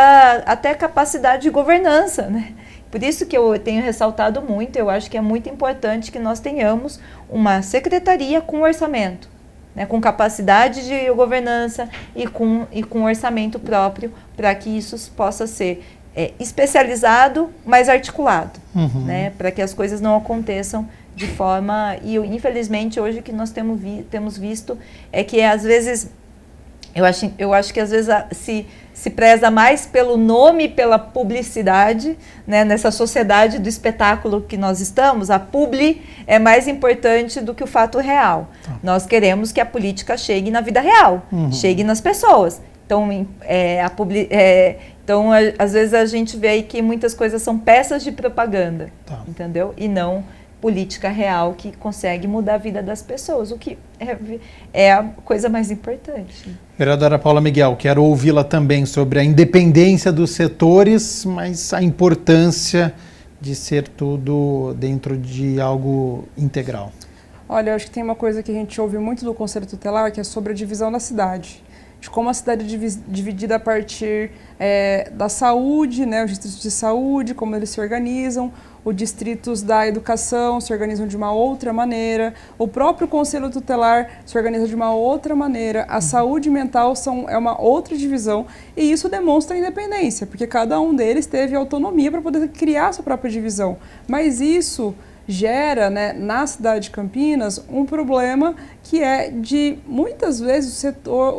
até capacidade de governança, né? Por isso que eu tenho ressaltado muito, eu acho que é muito importante que nós tenhamos uma secretaria com orçamento, né, com capacidade de governança e com orçamento próprio, para que isso possa ser especializado, mas articulado, né, para que as coisas não aconteçam de forma... E infelizmente hoje o que nós temos visto é que às vezes, eu acho que às vezes se preza mais pelo nome e pela publicidade, né? Nessa sociedade do espetáculo que nós estamos, a publi é mais importante do que o fato real. Nós queremos que a política chegue na vida real, chegue nas pessoas. Então, às vezes a gente vê aí que muitas coisas são peças de propaganda, entendeu? E não política real que consegue mudar a vida das pessoas, o que é a coisa mais importante. Vereadora Paula Miguel, quero ouvi-la também sobre a independência dos setores, mas a importância de ser tudo dentro de algo integral. Olha, eu acho que tem uma coisa que a gente ouve muito do Conselho Tutelar, que é sobre a divisão da cidade. De como a cidade é dividida a partir da saúde, né, os distritos de saúde, como eles se organizam, os distritos da educação se organizam de uma outra maneira, o próprio Conselho Tutelar se organiza de uma outra maneira, a saúde mental é uma outra divisão, e isso demonstra a independência, porque cada um deles teve autonomia para poder criar sua própria divisão. Mas isso gera, né, na cidade de Campinas um problema que é de muitas vezes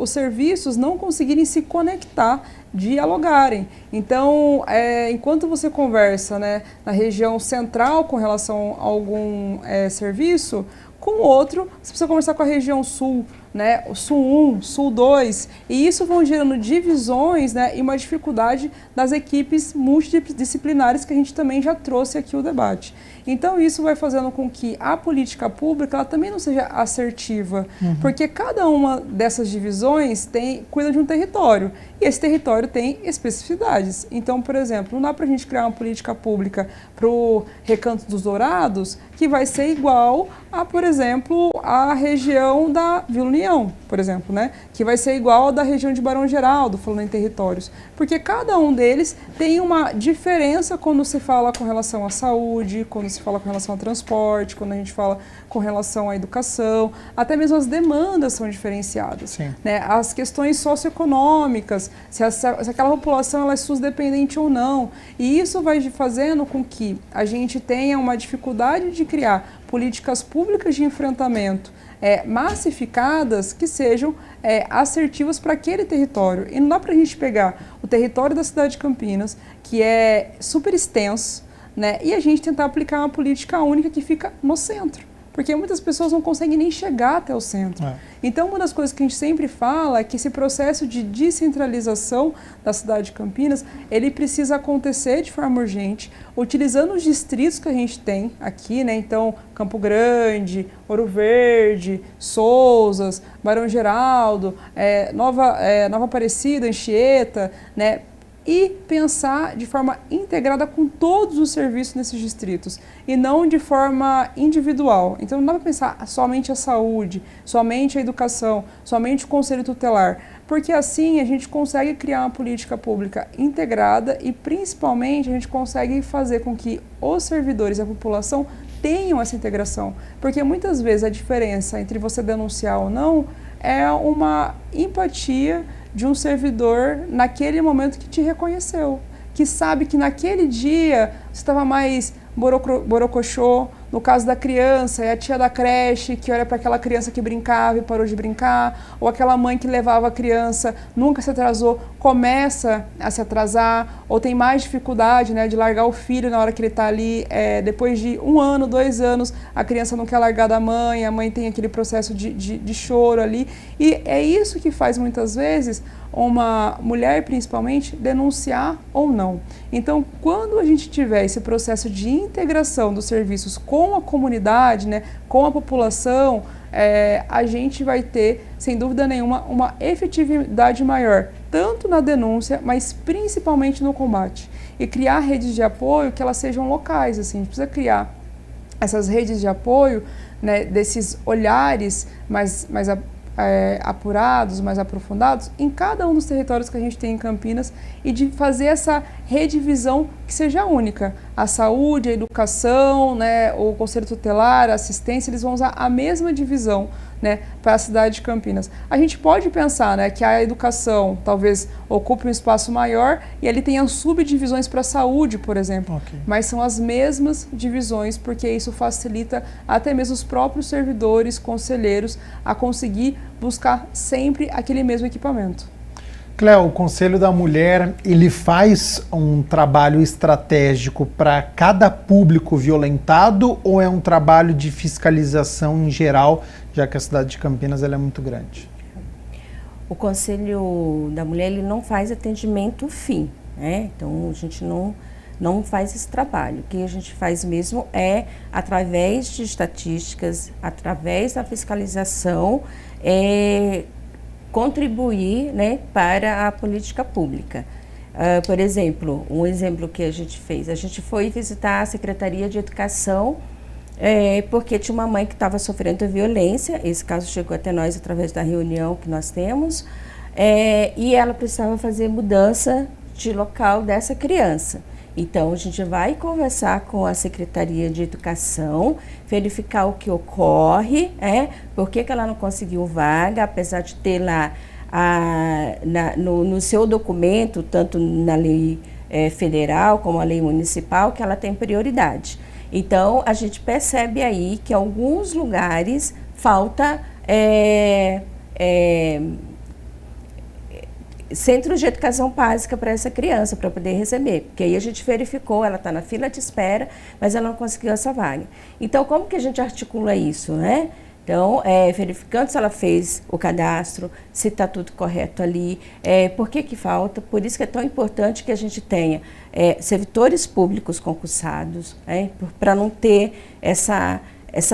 os serviços não conseguirem se conectar, dialogarem. Então, enquanto você conversa, né, na região central com relação a algum serviço, com o outro você precisa conversar com a região sul, né, o Sul 1, Sul 2, e isso vão gerando divisões, né, e uma dificuldade das equipes multidisciplinares que a gente também já trouxe aqui o debate. Então isso vai fazendo com que a política pública ela também não seja assertiva, porque cada uma dessas divisões cuida de um território, e esse território tem especificidades. Então, por exemplo, não dá para a gente criar uma política pública para o Recanto dos Dourados que vai ser igual a, por exemplo, a região da Vila União. Maranhão, por exemplo, né? Que vai ser igual ao da região de Barão Geraldo, falando em territórios. Porque cada um deles tem uma diferença quando se fala com relação à saúde, quando se fala com relação ao transporte, quando a gente fala com relação à educação, até mesmo as demandas são diferenciadas. Né? As questões socioeconômicas, se aquela população ela é SUS-dependente ou não. E isso vai fazendo com que a gente tenha uma dificuldade de criar políticas públicas de enfrentamento massificadas que sejam assertivas para aquele território. E não dá para a gente pegar o território da cidade de Campinas, que é super extenso, né, e a gente tentar aplicar uma política única que fica no centro. Porque muitas pessoas não conseguem nem chegar até o centro. Então, uma das coisas que a gente sempre fala é que esse processo de descentralização da cidade de Campinas, ele precisa acontecer de forma urgente, utilizando os distritos que a gente tem aqui, né? Então, Campo Grande, Ouro Verde, Sousas, Barão Geraldo, Nova Aparecida, Anchieta, né? E pensar de forma integrada com todos os serviços nesses distritos e não de forma individual. Então não dá para pensar somente a saúde, somente a educação, somente o conselho tutelar, porque assim a gente consegue criar uma política pública integrada e principalmente a gente consegue fazer com que os servidores e a população tenham essa integração, porque muitas vezes a diferença entre você denunciar ou não é uma empatia de um servidor naquele momento que te reconheceu, que sabe que naquele dia você estava mais borocochô. No caso da criança, é a tia da creche que olha para aquela criança que brincava e parou de brincar, ou aquela mãe que levava a criança, nunca se atrasou, começa a se atrasar, ou tem mais dificuldade, né, de largar o filho na hora que ele está ali, depois de 1 ano, 2 anos, a criança não quer largar da mãe, a mãe tem aquele processo de choro ali, e é isso que faz muitas vezes uma mulher, principalmente, denunciar ou não. Então, quando a gente tiver esse processo de integração dos serviços com a comunidade, né, com a população, a gente vai ter, sem dúvida nenhuma, uma efetividade maior, tanto na denúncia, mas principalmente no combate. E criar redes de apoio que elas sejam locais, assim, a gente precisa criar essas redes de apoio, né, desses olhares mais apurados, mais aprofundados em cada um dos territórios que a gente tem em Campinas e de fazer essa redivisão que seja única. A saúde, a educação, né, o conselho tutelar, a assistência, eles vão usar a mesma divisão, né, para a cidade de Campinas. A gente pode pensar, né, que a educação talvez ocupe um espaço maior e ali tenha subdivisões para a saúde, por exemplo, mas são as mesmas divisões porque isso facilita até mesmo os próprios servidores, conselheiros a conseguir buscar sempre aquele mesmo equipamento. Cléo, o Conselho da Mulher, ele faz um trabalho estratégico para cada público violentado ou é um trabalho de fiscalização em geral, já que a cidade de Campinas ela é muito grande? O Conselho da Mulher ele não faz atendimento fim, né? Então a gente não faz esse trabalho. O que a gente faz mesmo é, através de estatísticas, através da fiscalização, contribuir, né, para a política pública. Por exemplo, um exemplo que a gente foi visitar a Secretaria de Educação porque tinha uma mãe que estava sofrendo violência, esse caso chegou até nós através da reunião que nós temos, e ela precisava fazer mudança de local dessa criança. Então, a gente vai conversar com a Secretaria de Educação, verificar o que ocorre, por que ela não conseguiu vaga, apesar de ter lá no seu documento, tanto na lei federal como a lei municipal, que ela tem prioridade. Então, a gente percebe aí que em alguns lugares falta centros de educação básica para essa criança, para poder receber. Porque aí a gente verificou, ela está na fila de espera, mas ela não conseguiu essa vaga. Então, como que a gente articula isso, né? Então, verificando se ela fez o cadastro, se está tudo correto ali, por que falta. Por isso que é tão importante que a gente tenha servidores públicos concursados, para não ter essa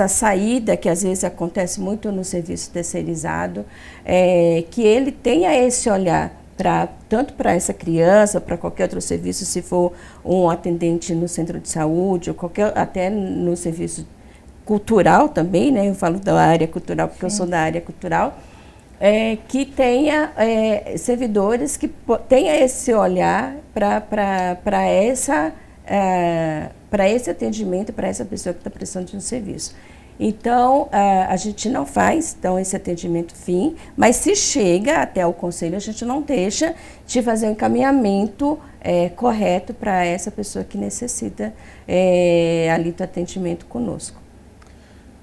saída que às vezes acontece muito no serviço terceirizado, que ele tenha esse olhar tanto para essa criança, para qualquer outro serviço, se for um atendente no centro de saúde, ou até no serviço cultural também, né? Eu falo da área cultural porque eu sou da área cultural, que tenha servidores que tenha esse olhar para esse atendimento, para essa pessoa que está prestando de um serviço. Então, a gente não faz esse atendimento fim, mas se chega até o conselho, a gente não deixa de fazer um encaminhamento correto para essa pessoa que necessita ali do atendimento conosco.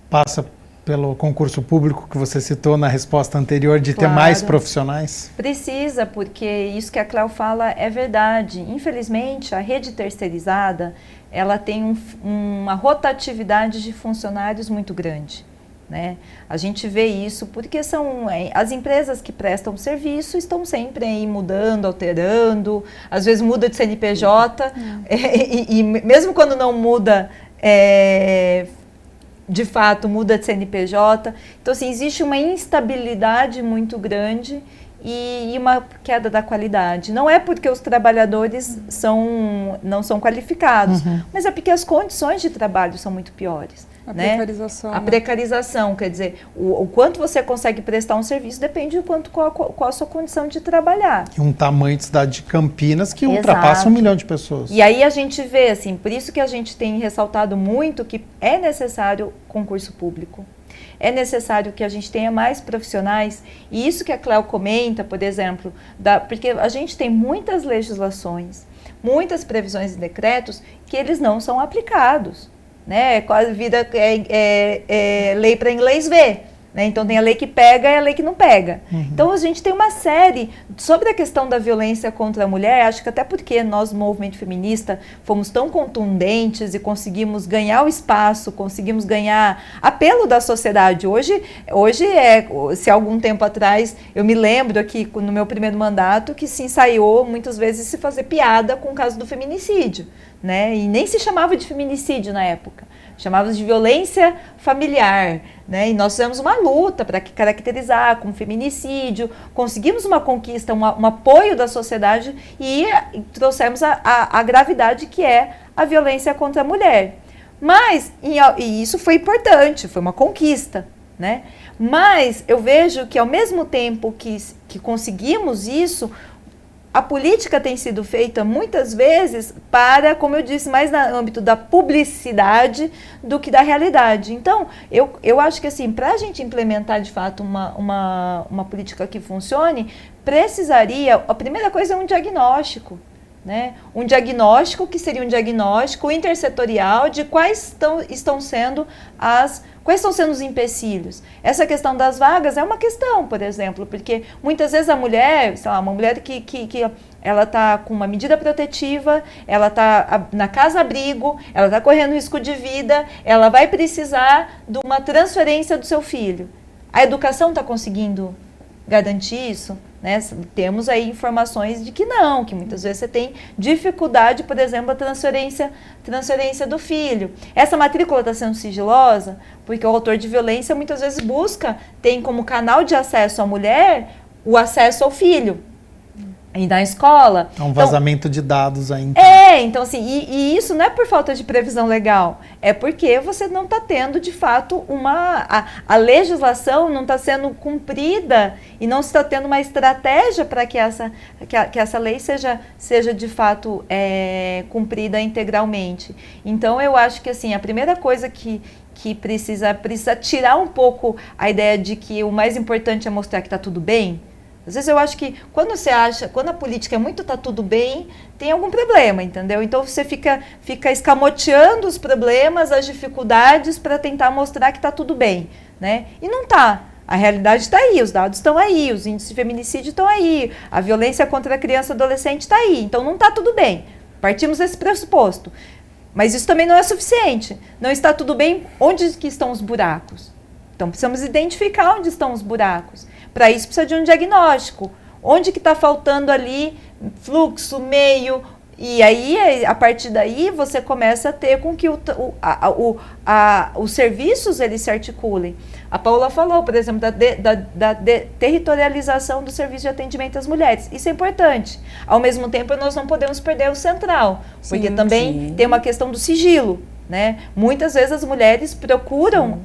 Passa pelo concurso público que você citou na resposta anterior, de ter Claro. mais profissionais? Precisa, porque isso que a Cléo fala é verdade. Infelizmente, a rede terceirizada, ela tem uma rotatividade de funcionários muito grande, né? A gente vê isso porque as empresas que prestam serviço estão sempre aí mudando, alterando, às vezes muda de CNPJ, e mesmo quando não muda, de fato, muda de CNPJ. Então, assim, existe uma instabilidade muito grande e uma queda da qualidade. Não é porque os trabalhadores não são qualificados, mas é porque as condições de trabalho são muito piores. A né? precarização. A precarização, quer dizer, o quanto você consegue prestar um serviço depende do qual a sua condição de trabalhar. E um tamanho de cidade de Campinas que Exato. ultrapassa 1 milhão de pessoas. E aí a gente vê, assim, por isso que a gente tem ressaltado muito que é necessário concurso público. É necessário que a gente tenha mais profissionais, e isso que a Cléo comenta, por exemplo, porque a gente tem muitas legislações, muitas previsões e decretos que eles não são aplicados, né? Quase vida lei para inglês ver. Né? Então tem a lei que pega e a lei que não pega. Então a gente tem uma série sobre a questão da violência contra a mulher, acho que até porque nós, no movimento feminista, fomos tão contundentes e conseguimos ganhar o espaço, conseguimos ganhar apelo da sociedade. Hoje se algum tempo atrás, eu me lembro aqui no meu primeiro mandato que se ensaiou muitas vezes se fazer piada com o caso do feminicídio, né? E nem se chamava de feminicídio na época. Chamava de violência familiar, né? E nós fizemos uma luta para caracterizar como feminicídio, conseguimos uma conquista, um apoio da sociedade e trouxemos a gravidade que é a violência contra a mulher. Mas, e isso foi importante, foi uma conquista, né? Mas eu vejo que ao mesmo tempo que conseguimos isso, a política tem sido feita muitas vezes para, como eu disse, mais no âmbito da publicidade do que da realidade. Então, eu acho que assim, para a gente implementar de fato uma política que funcione, precisaria, a primeira coisa é um diagnóstico. Né? Um diagnóstico que seria um diagnóstico intersetorial de quais estão sendo os empecilhos. Essa questão das vagas é uma questão, por exemplo, porque muitas vezes a mulher, sei lá, uma mulher que ela está com uma medida protetiva, ela está na casa-abrigo, ela está correndo risco de vida, ela vai precisar de uma transferência do seu filho. A educação está conseguindo garantir isso? Né? Temos aí informações de que não, que muitas vezes você tem dificuldade, por exemplo, a transferência do filho. Essa matrícula está sendo sigilosa, porque o autor de violência muitas vezes tem como canal de acesso à mulher o acesso ao filho. E na escola. É um vazamento de dados ainda. Então assim, e isso não é por falta de previsão legal, é porque você não está tendo de fato a legislação não está sendo cumprida e não está tendo uma estratégia para que essa lei seja de fato cumprida integralmente. Então eu acho que assim, a primeira coisa que precisa tirar um pouco a ideia de que o mais importante é mostrar que está tudo bem. Às vezes eu acho que quando a política é muito tá tudo bem, tem algum problema, entendeu? Então você fica escamoteando os problemas, as dificuldades para tentar mostrar que tá tudo bem, né? E não tá. A realidade está aí, os dados estão aí, os índices de feminicídio estão aí, a violência contra a criança e adolescente está aí, então não tá tudo bem. Partimos desse pressuposto. Mas isso também não é suficiente. Não está tudo bem, onde que estão os buracos? Então precisamos identificar onde estão os buracos. Para isso precisa de um diagnóstico. Onde que está faltando ali fluxo, meio, e aí a partir daí você começa a ter com que os serviços eles se articulem. A Paula falou, por exemplo, da territorialização do serviço de atendimento às mulheres. Isso é importante. Ao mesmo tempo, nós não podemos perder o central, porque também tem uma questão do sigilo. né? Muitas vezes as mulheres procuram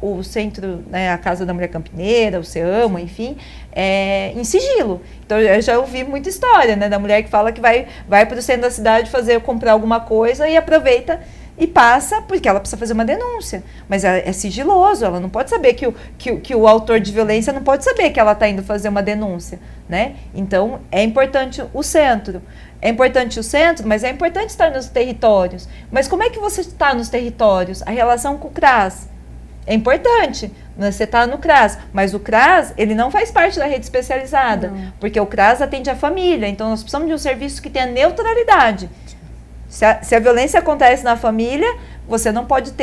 o centro, né, a Casa da Mulher Campineira, o CEAMO, enfim, em sigilo. Então, eu já ouvi muita história, né, da mulher que fala que vai para o centro da cidade comprar alguma coisa e aproveita e passa, porque ela precisa fazer uma denúncia. Mas é sigiloso, ela não pode saber que o autor de violência não pode saber que ela está indo fazer uma denúncia, né? Então, é importante o centro. É importante o centro, mas é importante estar nos territórios. Mas como é que você está nos territórios? A relação com o CRAS é importante, né? Você está no CRAS, mas o CRAS, ele não faz parte da rede especializada, não. Porque o CRAS atende a família, então nós precisamos de um serviço que tenha neutralidade. Se a violência acontece na família, você não pode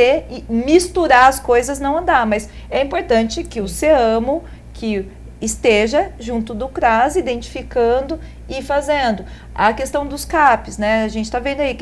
misturar as coisas, não andar, mas é importante que o CEAMO, que esteja junto do CRAS, identificando e fazendo. A questão dos CAPs, né? A gente está vendo aí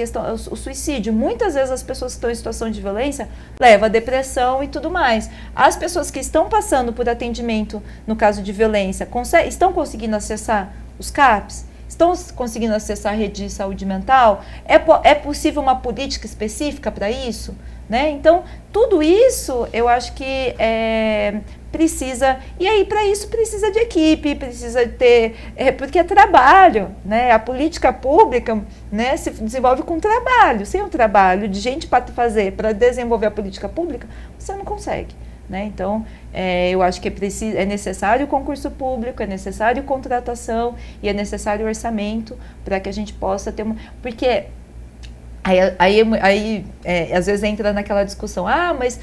o suicídio. Muitas vezes as pessoas que estão em situação de violência levam a depressão e tudo mais. As pessoas que estão passando por atendimento no caso de violência, estão conseguindo acessar os CAPs? Estão conseguindo acessar a rede de saúde mental? É possível uma política específica para isso? Né? Então, tudo isso eu acho que precisa, e aí para isso precisa de equipe, precisa ter, porque é trabalho, né? A política pública, né, se desenvolve com trabalho. Sem o trabalho de gente para fazer, para desenvolver a política pública, você não consegue. Né? Então, eu acho que é necessário concurso público, é necessário contratação e é necessário orçamento para que a gente possa ter uma... Porque aí às vezes entra naquela discussão, mas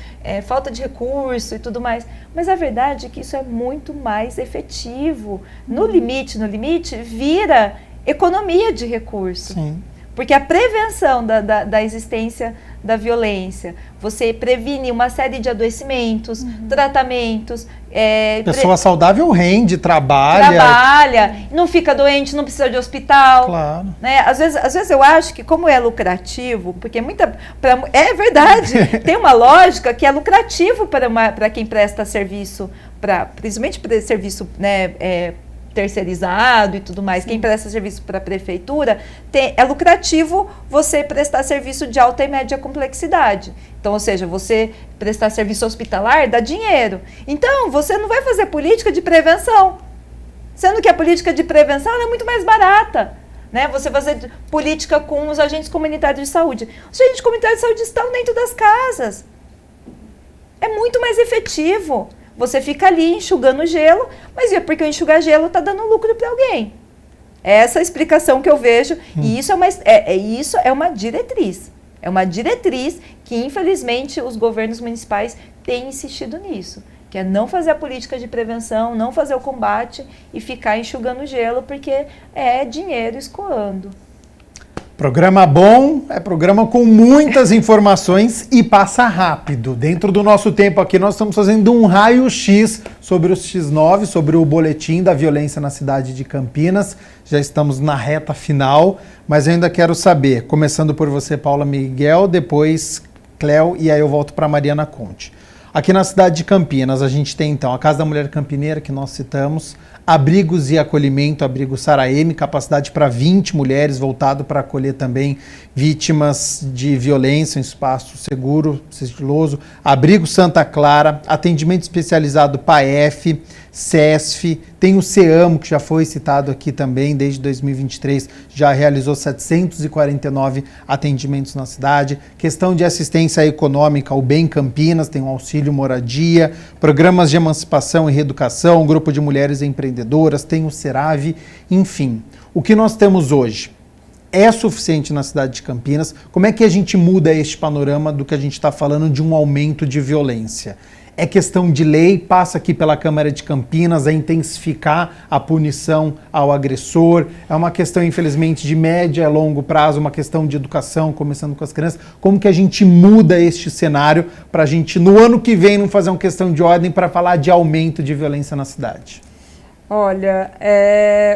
falta de recurso e tudo mais. Mas a verdade é que isso é muito mais efetivo. No limite, vira economia de recurso. Sim. Porque a prevenção da existência da violência, você previne uma série de adoecimentos, tratamentos. Pessoa saudável rende, trabalha, não fica doente, não precisa de hospital. Claro. Né? Às vezes eu acho que como é lucrativo, porque é verdade, tem uma lógica que é lucrativo para quem presta serviço, principalmente para serviço, né, terceirizado e tudo mais. Sim. Quem presta serviço para a prefeitura, é lucrativo você prestar serviço de alta e média complexidade. Então, ou seja, você prestar serviço hospitalar dá dinheiro. Então, você não vai fazer política de prevenção, sendo que a política de prevenção é muito mais barata. Né? Você fazer política com os agentes comunitários de saúde. Os agentes comunitários de saúde estão dentro das casas. É muito mais efetivo. Você fica ali enxugando gelo, mas é porque o enxugar gelo está dando lucro para alguém. Essa é a explicação que eu vejo, e isso é uma diretriz. É uma diretriz que, infelizmente, os governos municipais têm insistido nisso, que é não fazer a política de prevenção, não fazer o combate e ficar enxugando gelo, porque é dinheiro escoando. Programa bom, é programa com muitas informações e passa rápido. Dentro do nosso tempo aqui, nós estamos fazendo um raio-x sobre o X9, sobre o boletim da violência na cidade de Campinas. Já estamos na reta final, mas eu ainda quero saber, começando por você, Paula Miguel, depois Cléo, e aí eu volto para Mariana Conte. Aqui na cidade de Campinas, a gente tem então a Casa da Mulher Campineira, que nós citamos, abrigos e acolhimento, abrigo Saraeme, capacidade para 20 mulheres, voltado para acolher também vítimas de violência, um espaço seguro, sigiloso, abrigo Santa Clara, atendimento especializado PAEF, CESF, tem o CEAMO, que já foi citado aqui também, desde 2023, já realizou 749 atendimentos na cidade. Questão de assistência econômica, o Bem Campinas, tem o Auxílio Moradia, programas de emancipação e reeducação, um grupo de mulheres empreendedoras, tem o Serave, enfim. O que nós temos hoje é suficiente na cidade de Campinas? Como é que a gente muda este panorama do que a gente está falando de um aumento de violência? É questão de lei, passa aqui pela Câmara de Campinas a intensificar a punição ao agressor. É uma questão, infelizmente, de média a longo prazo, uma questão de educação, começando com as crianças. Como que a gente muda este cenário para a gente, no ano que vem, não fazer uma questão de ordem para falar de aumento de violência na cidade? Olha,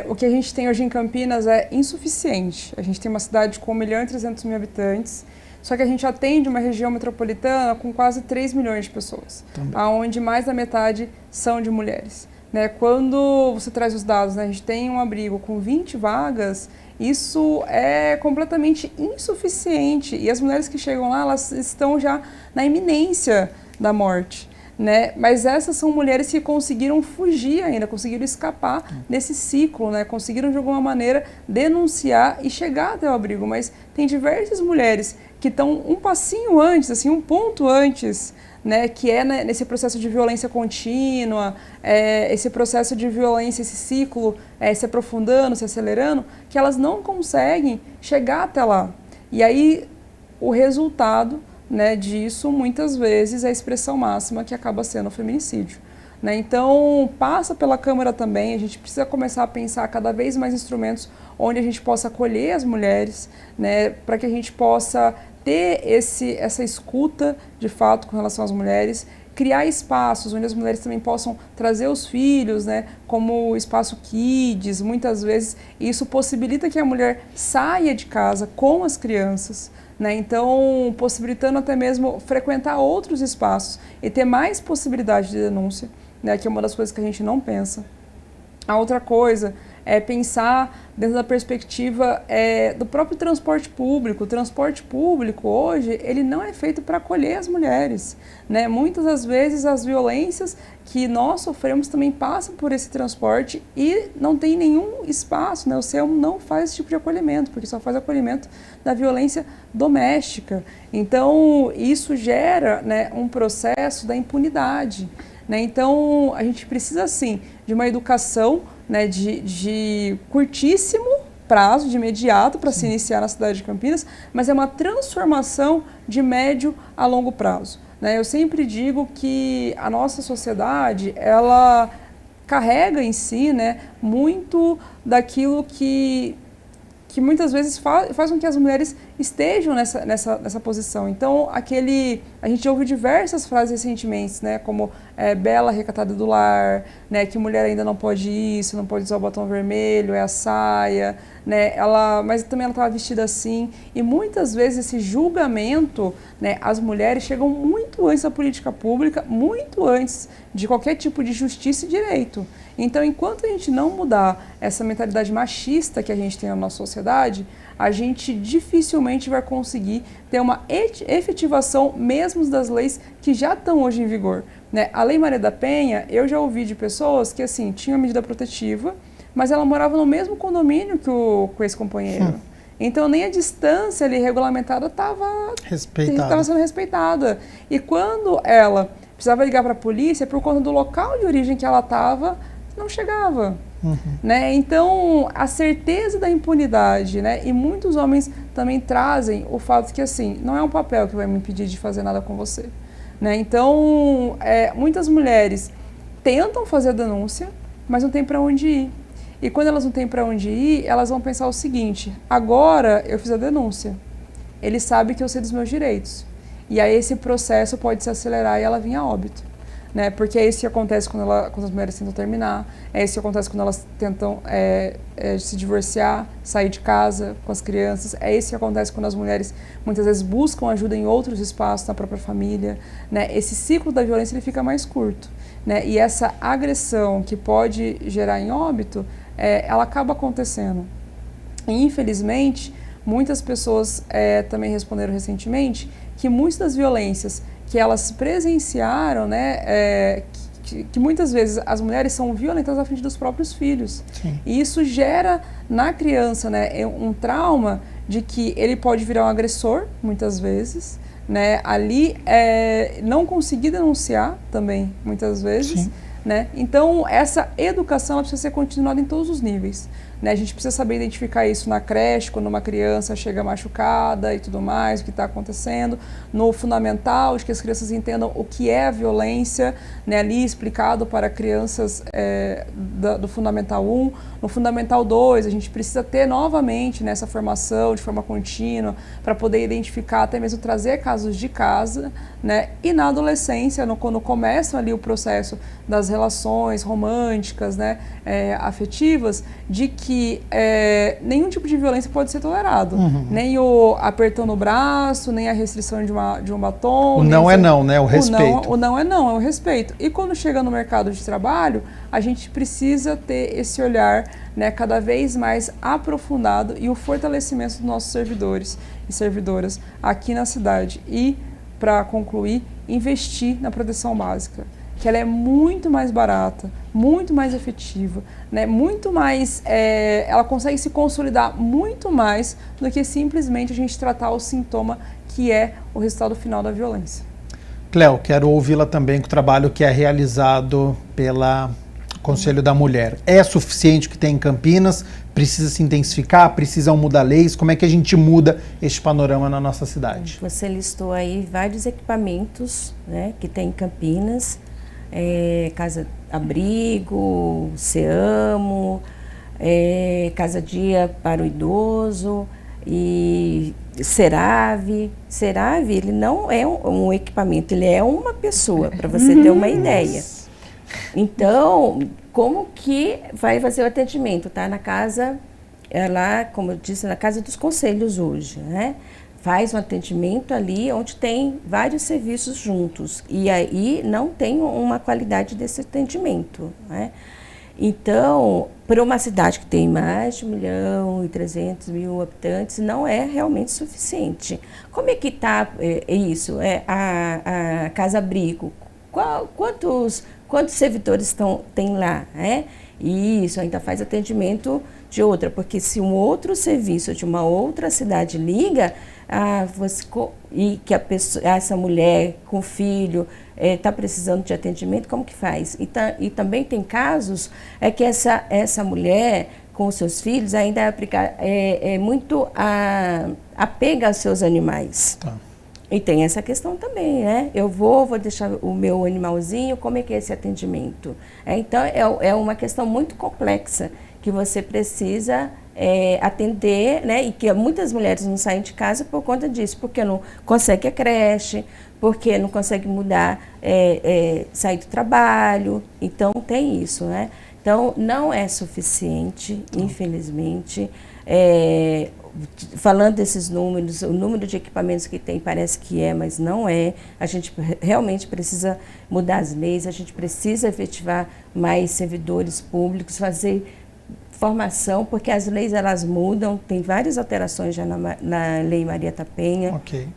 o que a gente tem hoje em Campinas é insuficiente. A gente tem uma cidade com 1.300.000 habitantes, só que a gente atende uma região metropolitana com quase 3 milhões de pessoas, onde mais da metade são de mulheres. né? Quando você traz os dados, né, a gente tem um abrigo com 20 vagas, isso é completamente insuficiente. E as mulheres que chegam lá, elas estão já na iminência da morte, né? Mas essas são mulheres que conseguiram fugir ainda, conseguiram escapar desse ciclo, né? Conseguiram de alguma maneira denunciar e chegar até o abrigo. Mas tem diversas mulheres que estão um passinho antes, assim, um ponto antes, né, que é nesse processo de violência contínua, esse processo de violência, esse ciclo se aprofundando, se acelerando, que elas não conseguem chegar até lá. E aí o resultado, né, disso, muitas vezes, é a expressão máxima que acaba sendo o feminicídio. Né? Então, passa pela Câmara também, a gente precisa começar a pensar cada vez mais instrumentos onde a gente possa acolher as mulheres, né, para que a gente possa ter essa escuta, de fato, com relação às mulheres, criar espaços onde as mulheres também possam trazer os filhos, né, como o espaço Kids, muitas vezes, isso possibilita que a mulher saia de casa com as crianças, né, então possibilitando até mesmo frequentar outros espaços e ter mais possibilidade de denúncia, né, que é uma das coisas que a gente não pensa. A outra coisa é pensar dentro da perspectiva do próprio transporte público. O transporte público hoje, ele não é feito para acolher as mulheres, né? Muitas das vezes as violências que nós sofremos também passam por esse transporte e não tem nenhum espaço, né? O CEU não faz esse tipo de acolhimento, porque só faz acolhimento da violência doméstica. Então, isso gera, né, um processo da impunidade, né? Então, a gente precisa, sim, de uma educação, né, de curtíssimo prazo, de imediato, para se iniciar na cidade de Campinas, mas é uma transformação de médio a longo prazo. Né? Eu sempre digo que a nossa sociedade, ela carrega em si, né, muito daquilo que muitas vezes faz com que as mulheres estejam nessa posição. Então, a gente ouviu diversas frases recentemente, né, como bela recatada do lar, né, que mulher ainda não pode isso, não pode usar o batom vermelho, é a saia, né, mas também ela estava vestida assim. E muitas vezes esse julgamento, né, as mulheres chegam muito antes da política pública, muito antes de qualquer tipo de justiça e direito. Então, enquanto a gente não mudar essa mentalidade machista que a gente tem na nossa sociedade, a gente dificilmente vai conseguir ter uma efetivação mesmo das leis que já estão hoje em vigor. Né? A Lei Maria da Penha, eu já ouvi de pessoas que, assim, tinham medida protetiva, mas ela morava no mesmo condomínio que o ex-companheiro. Então, nem a distância ali regulamentada estava sendo respeitada. E quando ela precisava ligar para a polícia, por conta do local de origem que ela estava, não chegava. Né? Então, a certeza da impunidade, né? E muitos homens também trazem o fato que, assim, não é um papel que vai me impedir de fazer nada com você. Né? Então, muitas mulheres tentam fazer a denúncia, mas não tem para onde ir. E quando elas não têm para onde ir, elas vão pensar o seguinte: agora eu fiz a denúncia, ele sabe que eu sei dos meus direitos. E aí esse processo pode se acelerar e ela vir a óbito. Né? Porque é isso que acontece quando as mulheres tentam terminar, é isso que acontece quando elas tentam se divorciar, sair de casa com as crianças, é isso que acontece quando as mulheres muitas vezes buscam ajuda em outros espaços, na própria família. Né? Esse ciclo da violência ele fica mais curto. Né? E essa agressão que pode gerar em óbito, ela acaba acontecendo. E, infelizmente, muitas pessoas também responderam recentemente que muitas das violências que elas presenciaram, né, que muitas vezes as mulheres são violentas à frente dos próprios filhos. Sim. E isso gera na criança, né, um trauma de que ele pode virar um agressor, muitas vezes, né, ali não conseguir denunciar também, muitas vezes. Né? Então, essa educação ela precisa ser continuada em todos os níveis. Né? A gente precisa saber identificar isso na creche, quando uma criança chega machucada e tudo mais, o que está acontecendo. No fundamental, de que as crianças entendam o que é a violência, né? Ali explicado para crianças do Fundamental 1. No Fundamental 2, a gente precisa ter novamente nessa formação de forma contínua para poder identificar, até mesmo trazer casos de casa. Né? E na adolescência, quando começam ali o processo das relações românticas, né, afetivas, de que nenhum tipo de violência pode ser tolerado. Nem o apertão no braço, nem a restrição de um batom. O não é não, né? O respeito. O não é não, é o respeito. E quando chega no mercado de trabalho, a gente precisa ter esse olhar, né, cada vez mais aprofundado e o fortalecimento dos nossos servidores e servidoras aqui na cidade. E, para concluir, investir na proteção básica, que ela é muito mais barata, muito mais efetiva, né? Muito mais, ela consegue se consolidar muito mais do que simplesmente a gente tratar o sintoma que é o resultado final da violência. Cléo, quero ouvi-la também com o trabalho que é realizado pela Conselho da Mulher. É suficiente o que tem em Campinas? Precisa se intensificar? Precisam mudar leis? Como é que a gente muda este panorama na nossa cidade? Você listou aí vários equipamentos, né, que tem em Campinas, casa-abrigo, SEAMO, casa-dia para o idoso e Serave. Serave, ele não é um equipamento, ele é uma pessoa, para você ter uma ideia. Então, como que vai fazer o atendimento? Tá na casa, lá, como eu disse, na Casa dos Conselhos hoje, né? Faz um atendimento ali onde tem vários serviços juntos e aí não tem uma qualidade desse atendimento, né? Então, para uma cidade que tem mais de 1.300.000 habitantes, não é realmente suficiente. Como é que está isso? A Casa-Abrigo, quantos servidores tem lá? E isso ainda faz atendimento de outra, porque se um outro serviço de uma outra cidade liga, e que essa mulher com filho está precisando de atendimento, como que faz? E também tem casos que essa mulher com os seus filhos ainda é muito apega aos seus animais. Tá. E tem essa questão também, né? Eu vou deixar o meu animalzinho, como é que é esse atendimento? Então, é uma questão muito complexa que você precisa atender, né? E que muitas mulheres não saem de casa por conta disso, porque não consegue a creche, porque não consegue mudar, sair do trabalho. Então, tem isso, né? Então, não é suficiente, infelizmente. Falando desses números, o número de equipamentos que tem parece que mas não é. A gente realmente precisa mudar as leis, a gente precisa efetivar mais servidores públicos, fazer formação, porque as leis elas mudam, tem várias alterações já na Lei Maria da Penha. Ok.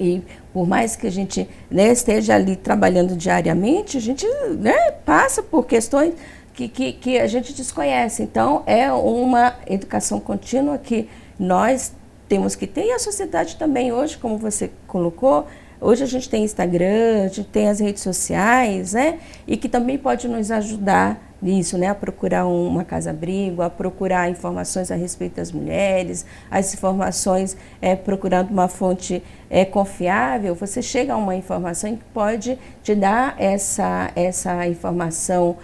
E por mais que a gente, né, esteja ali trabalhando diariamente, a gente, né, passa por questões que a gente desconhece. Então, é uma educação contínua que nós temos que ter, e a sociedade também hoje, como você colocou, hoje a gente tem Instagram, a gente tem as redes sociais, né, e que também pode nos ajudar nisso, né, a procurar uma casa-abrigo, a procurar informações a respeito das mulheres, as informações, procurando uma fonte confiável, você chega a uma informação que pode te dar essa informação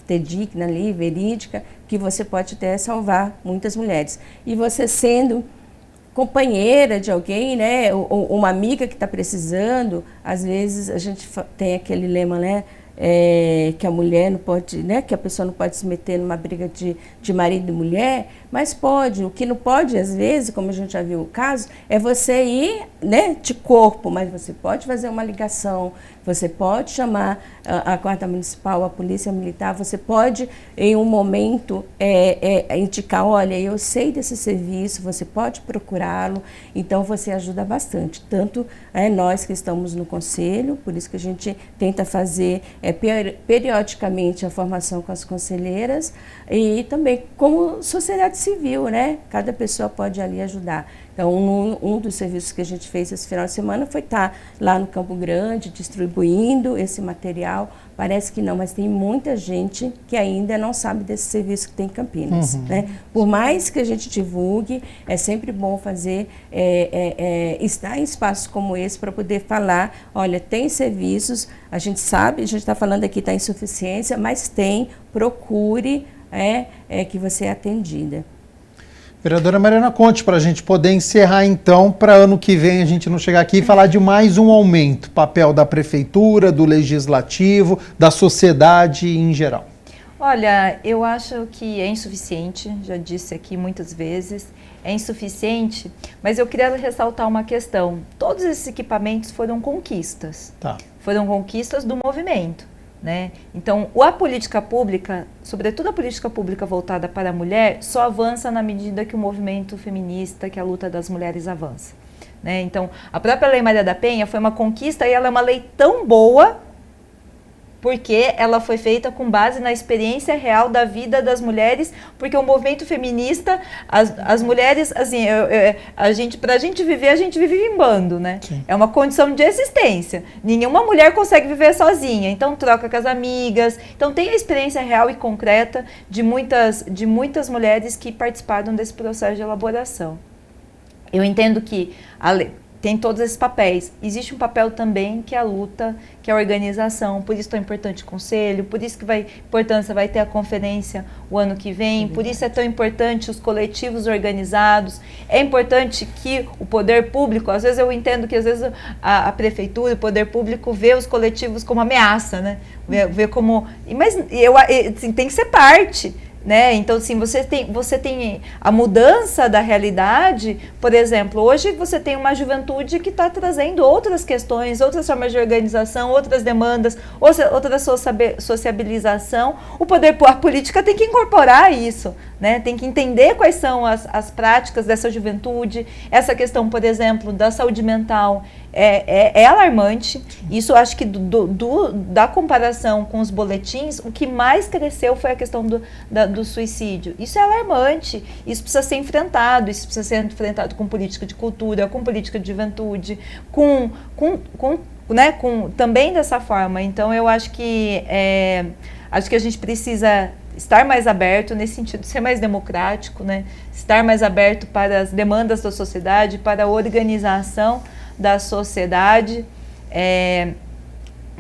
digna ali, verídica, que você pode até salvar muitas mulheres. E você sendo companheira de alguém, né, ou uma amiga que está precisando, às vezes a gente tem aquele lema, né, que a mulher não pode, né, que a pessoa não pode se meter numa briga de marido e mulher, mas pode. O que não pode, às vezes, como a gente já viu o caso, é você ir, né, de corpo, mas você pode fazer uma ligação, você pode chamar a Guarda Municipal, a Polícia Militar, você pode, em um momento, indicar, olha, eu sei desse serviço, você pode procurá-lo, então você ajuda bastante. Tanto nós que estamos no Conselho, por isso que a gente tenta fazer periodicamente a formação com as conselheiras e também como sociedade civil, né? Cada pessoa pode ali ajudar. Então, um dos serviços que a gente fez esse final de semana foi estar lá no Campo Grande, distribuindo esse material. Parece que não, mas tem muita gente que ainda não sabe desse serviço que tem em Campinas. Né? Por mais que a gente divulgue, é sempre bom fazer, estar em espaços como esse para poder falar, olha, tem serviços, a gente sabe, a gente está falando aqui da insuficiência, mas procure que você é atendida. Vereadora Mariana, conte para a gente poder encerrar então, para ano que vem a gente não chegar aqui e falar de mais um aumento, papel da prefeitura, do legislativo, da sociedade em geral. Olha, eu acho que é insuficiente, já disse aqui muitas vezes, é insuficiente, mas eu queria ressaltar uma questão. Todos esses equipamentos foram conquistas, foram conquistas do movimento, né? Então, a política pública, sobretudo a política pública voltada para a mulher, só avança na medida que o movimento feminista, que a luta das mulheres avança, né? Então, a própria Lei Maria da Penha foi uma conquista e ela é uma lei tão boa porque ela foi feita com base na experiência real da vida das mulheres, porque o movimento feminista, as mulheres, assim, para a gente viver, a gente vive em bando, né? Sim. É uma condição de existência. Nenhuma mulher consegue viver sozinha, então troca com as amigas. Então tem a experiência real e concreta de muitas mulheres que participaram desse processo de elaboração. Eu entendo que a lei tem todos esses papéis. Existe um papel também que é a luta, que é a organização. Por isso é tão importante o conselho, por isso que vai ter a conferência o ano que vem, por isso é tão importante os coletivos organizados. É importante que o poder público, às vezes eu entendo que às vezes a prefeitura, o poder público vê os coletivos como ameaça, né? Vê como... Mas assim, tem que ser parte, né? Então, assim, você tem a mudança da realidade. Por exemplo, hoje você tem uma juventude que está trazendo outras questões, outras formas de organização, outras demandas, outra sociabilização. A política tem que incorporar isso, né? Tem que entender quais são as práticas dessa juventude. Essa questão, por exemplo, da saúde mental é alarmante. Isso, acho que da comparação com os boletins, o que mais cresceu foi a questão do suicídio. Isso é alarmante, isso precisa ser enfrentado, com política de cultura, com política de juventude, também dessa forma. Então, eu acho que a gente precisa estar mais aberto nesse sentido, ser mais democrático, né? Estar mais aberto para as demandas da sociedade, para a organização da sociedade,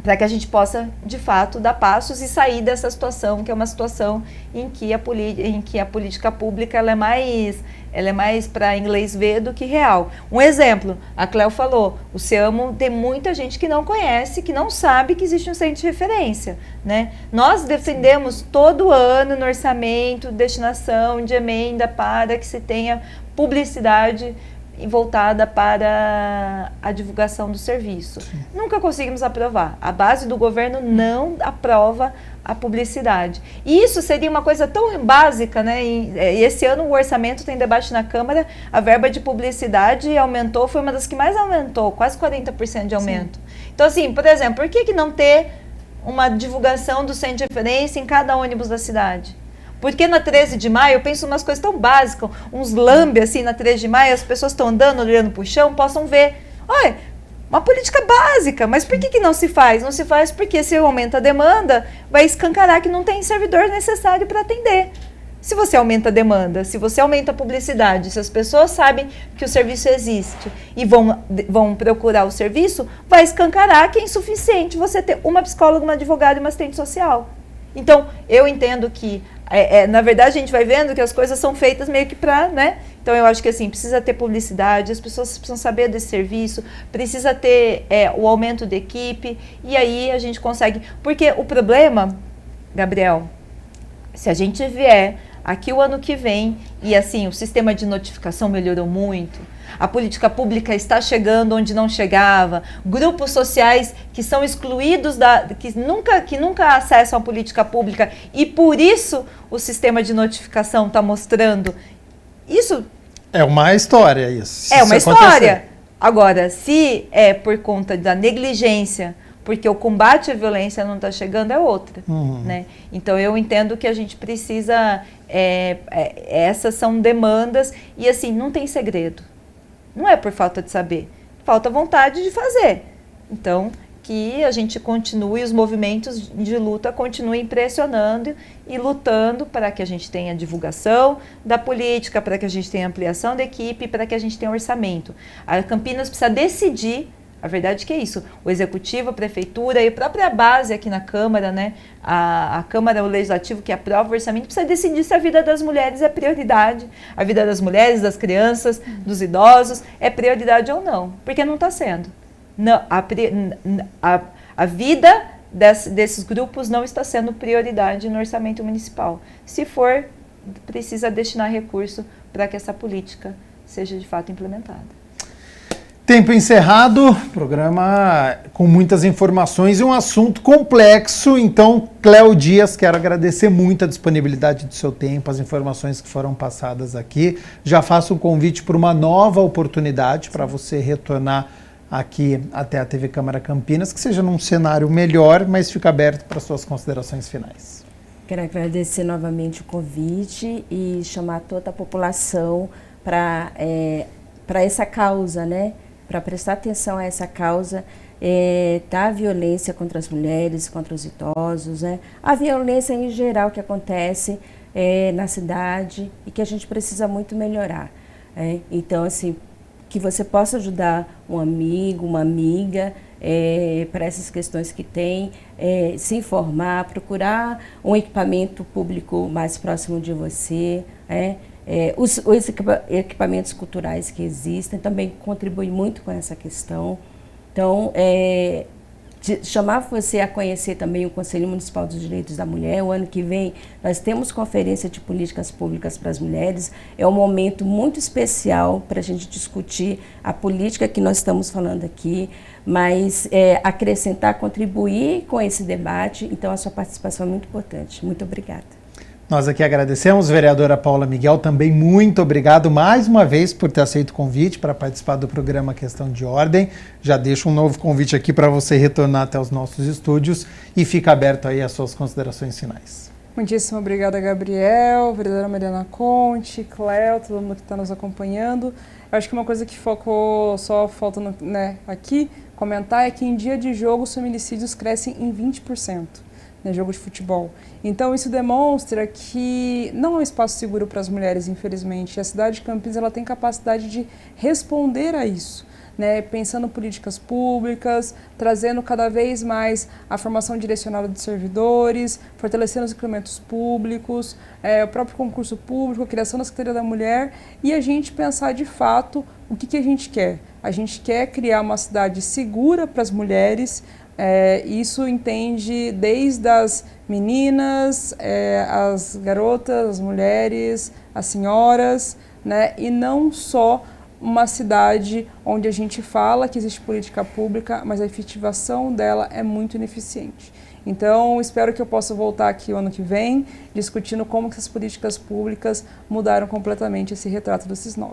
para que a gente possa, de fato, dar passos e sair dessa situação, que é uma situação em que a política pública ela é mais para inglês ver do que real. Um exemplo, a Cléo falou, o SEAMO tem muita gente que não conhece, que não sabe que existe um centro de referência, né? Nós defendemos todo ano no orçamento, destinação de emenda para que se tenha publicidade voltada para a divulgação do serviço. Sim. Nunca conseguimos aprovar. A base do governo não aprova a publicidade. E isso seria uma coisa tão básica, né? E esse ano o orçamento tem debate na Câmara, a verba de publicidade aumentou, foi uma das que mais aumentou, quase 40% de aumento. Sim. Então, assim, por exemplo, por que não ter uma divulgação do centro de referência em cada ônibus da cidade? Porque na 13 de maio, eu penso umas coisas tão básicas, uns lambe assim na 13 de maio, as pessoas estão andando, olhando para o chão, possam ver. Olha, uma política básica, mas por que não se faz? Não se faz porque se aumenta a demanda, vai escancarar que não tem servidor necessário para atender. Se você aumenta a demanda, se você aumenta a publicidade, se as pessoas sabem que o serviço existe e vão procurar o serviço, vai escancarar que é insuficiente você ter uma psicóloga, uma advogada e uma assistente social. Então, eu entendo que na verdade, a gente vai vendo que as coisas são feitas meio que para, né? Então, eu acho que assim, precisa ter publicidade, as pessoas precisam saber desse serviço, precisa ter o aumento de equipe, e aí a gente consegue. Porque o problema, Gabriel, se a gente vier aqui o ano que vem, e assim, o sistema de notificação melhorou muito, a política pública está chegando onde não chegava, grupos sociais que são excluídos, que nunca acessam a política pública, e por isso o sistema de notificação está mostrando. Isso é uma história, isso. É uma história. Agora, se é por conta da negligência, porque o combate à violência não está chegando, é outra. Né? Então, eu entendo que a gente precisa... essas são demandas, e assim, não tem segredo. Não é por falta de saber, falta vontade de fazer. Então, que a gente continue, os movimentos de luta continuem pressionando e lutando para que a gente tenha divulgação da política, para que a gente tenha ampliação da equipe, para que a gente tenha orçamento. A Campinas precisa decidir, A verdade é que é isso. O Executivo, a Prefeitura e a própria base aqui na Câmara, né? A Câmara, o Legislativo que aprova o orçamento, precisa decidir se a vida das mulheres é prioridade. A vida das mulheres, das crianças, dos idosos é prioridade ou não. Porque não está sendo. Não, a vida desses grupos não está sendo prioridade no orçamento municipal. Se for, precisa destinar recurso para que essa política seja de fato implementada. Tempo encerrado, programa com muitas informações e um assunto complexo. Então, Cléo Dias, quero agradecer muito a disponibilidade do seu tempo, as informações que foram passadas aqui. Já faço um convite para uma nova oportunidade para você retornar aqui até a TV Câmara Campinas, que seja num cenário melhor, mas fica aberto para suas considerações finais. Quero agradecer novamente o convite e chamar toda a população para essa causa, né? Para prestar atenção a essa causa da violência contra as mulheres, contra os idosos, né? A violência em geral que acontece na cidade e que a gente precisa muito melhorar. Então, assim, que você possa ajudar um amigo, uma amiga para essas questões que tem, se informar, procurar um equipamento público mais próximo de você, os equipamentos culturais que existem também contribuem muito com essa questão. Então, chamar você a conhecer também o Conselho Municipal dos Direitos da Mulher. O ano que vem nós temos conferência de políticas públicas para as mulheres. É um momento muito especial para a gente discutir a política que nós estamos falando aqui, mas acrescentar, contribuir com esse debate. Então, a sua participação é muito importante. Muito obrigada. Nós aqui agradecemos, vereadora Paula Miguel, também muito obrigado mais uma vez por ter aceito o convite para participar do programa Questão de Ordem. Já deixo um novo convite aqui para você retornar até os nossos estúdios e fica aberto aí as suas considerações finais. Muitíssimo obrigada, Gabriel, vereadora Mariana Conte, Cléo, todo mundo que está nos acompanhando. Eu acho que uma coisa que só falta aqui comentar é que em dia de jogo os feminicídios crescem em 20%. Jogo de futebol. Então isso demonstra que não é um espaço seguro para as mulheres, infelizmente. A cidade de Campinas ela tem capacidade de responder a isso, né? Pensando em políticas públicas, trazendo cada vez mais a formação direcionada de servidores, fortalecendo os equipamentos públicos, o próprio concurso público, a criação da Secretaria da Mulher e a gente pensar de fato o que a gente quer. A gente quer criar uma cidade segura para as mulheres. Isso entende desde as meninas, as garotas, as mulheres, as senhoras, né? E não só uma cidade onde a gente fala que existe política pública, mas a efetivação dela é muito ineficiente. Então, espero que eu possa voltar aqui o ano que vem, discutindo como que essas políticas públicas mudaram completamente esse retrato do CIS9.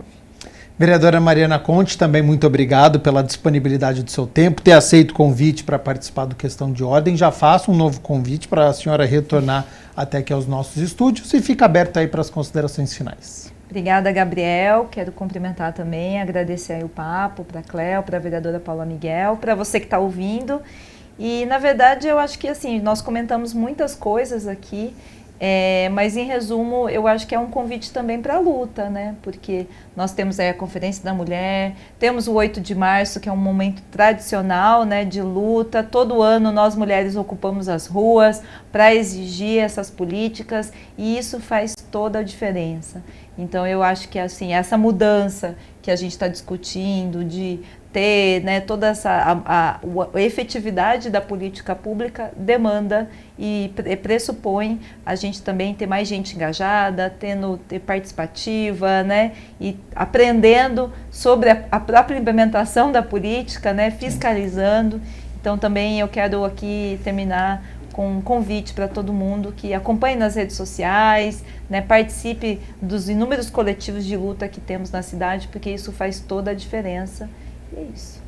Vereadora Mariana Conte, também muito obrigado pela disponibilidade do seu tempo, ter aceito o convite para participar do Questão de Ordem. Já faço um novo convite para a senhora retornar até aqui aos nossos estúdios e fica aberto aí para as considerações finais. Obrigada, Gabriel. Quero cumprimentar também, agradecer aí o papo para a Cléo, para a vereadora Paula Miguel, para você que está ouvindo. E, na verdade, eu acho que assim, nós comentamos muitas coisas aqui, mas, em resumo, eu acho que é um convite também para a luta, né? Porque nós temos aí a Conferência da Mulher, temos o 8 de março, que é um momento tradicional, né, de luta. Todo ano nós mulheres ocupamos as ruas para exigir essas políticas e isso faz toda a diferença. Então, eu acho que assim, essa mudança que a gente está discutindo de ter, né, toda a efetividade da política pública demanda e pressupõe a gente também ter mais gente engajada, ter participativa, né, e aprendendo sobre a própria implementação da política, né, fiscalizando. Então também eu quero aqui terminar com um convite para todo mundo que acompanhe nas redes sociais, né, participe dos inúmeros coletivos de luta que temos na cidade, porque isso faz toda a diferença. E é isso.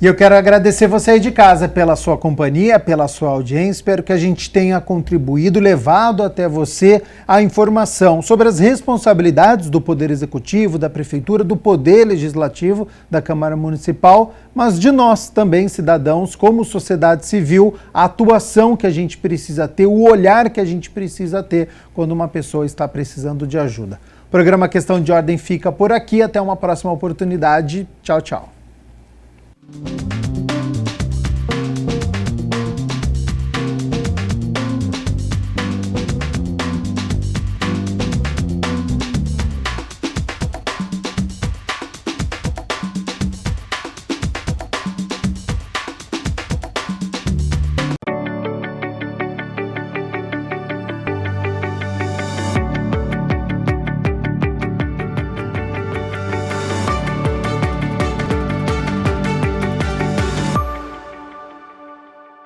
E eu quero agradecer você aí de casa pela sua companhia, pela sua audiência. Espero que a gente tenha contribuído, levado até você a informação sobre as responsabilidades do Poder Executivo, da Prefeitura, do Poder Legislativo, da Câmara Municipal, mas de nós também, cidadãos, como sociedade civil, a atuação que a gente precisa ter, o olhar que a gente precisa ter quando uma pessoa está precisando de ajuda. O programa Questão de Ordem fica por aqui. Até uma próxima oportunidade. Tchau, tchau.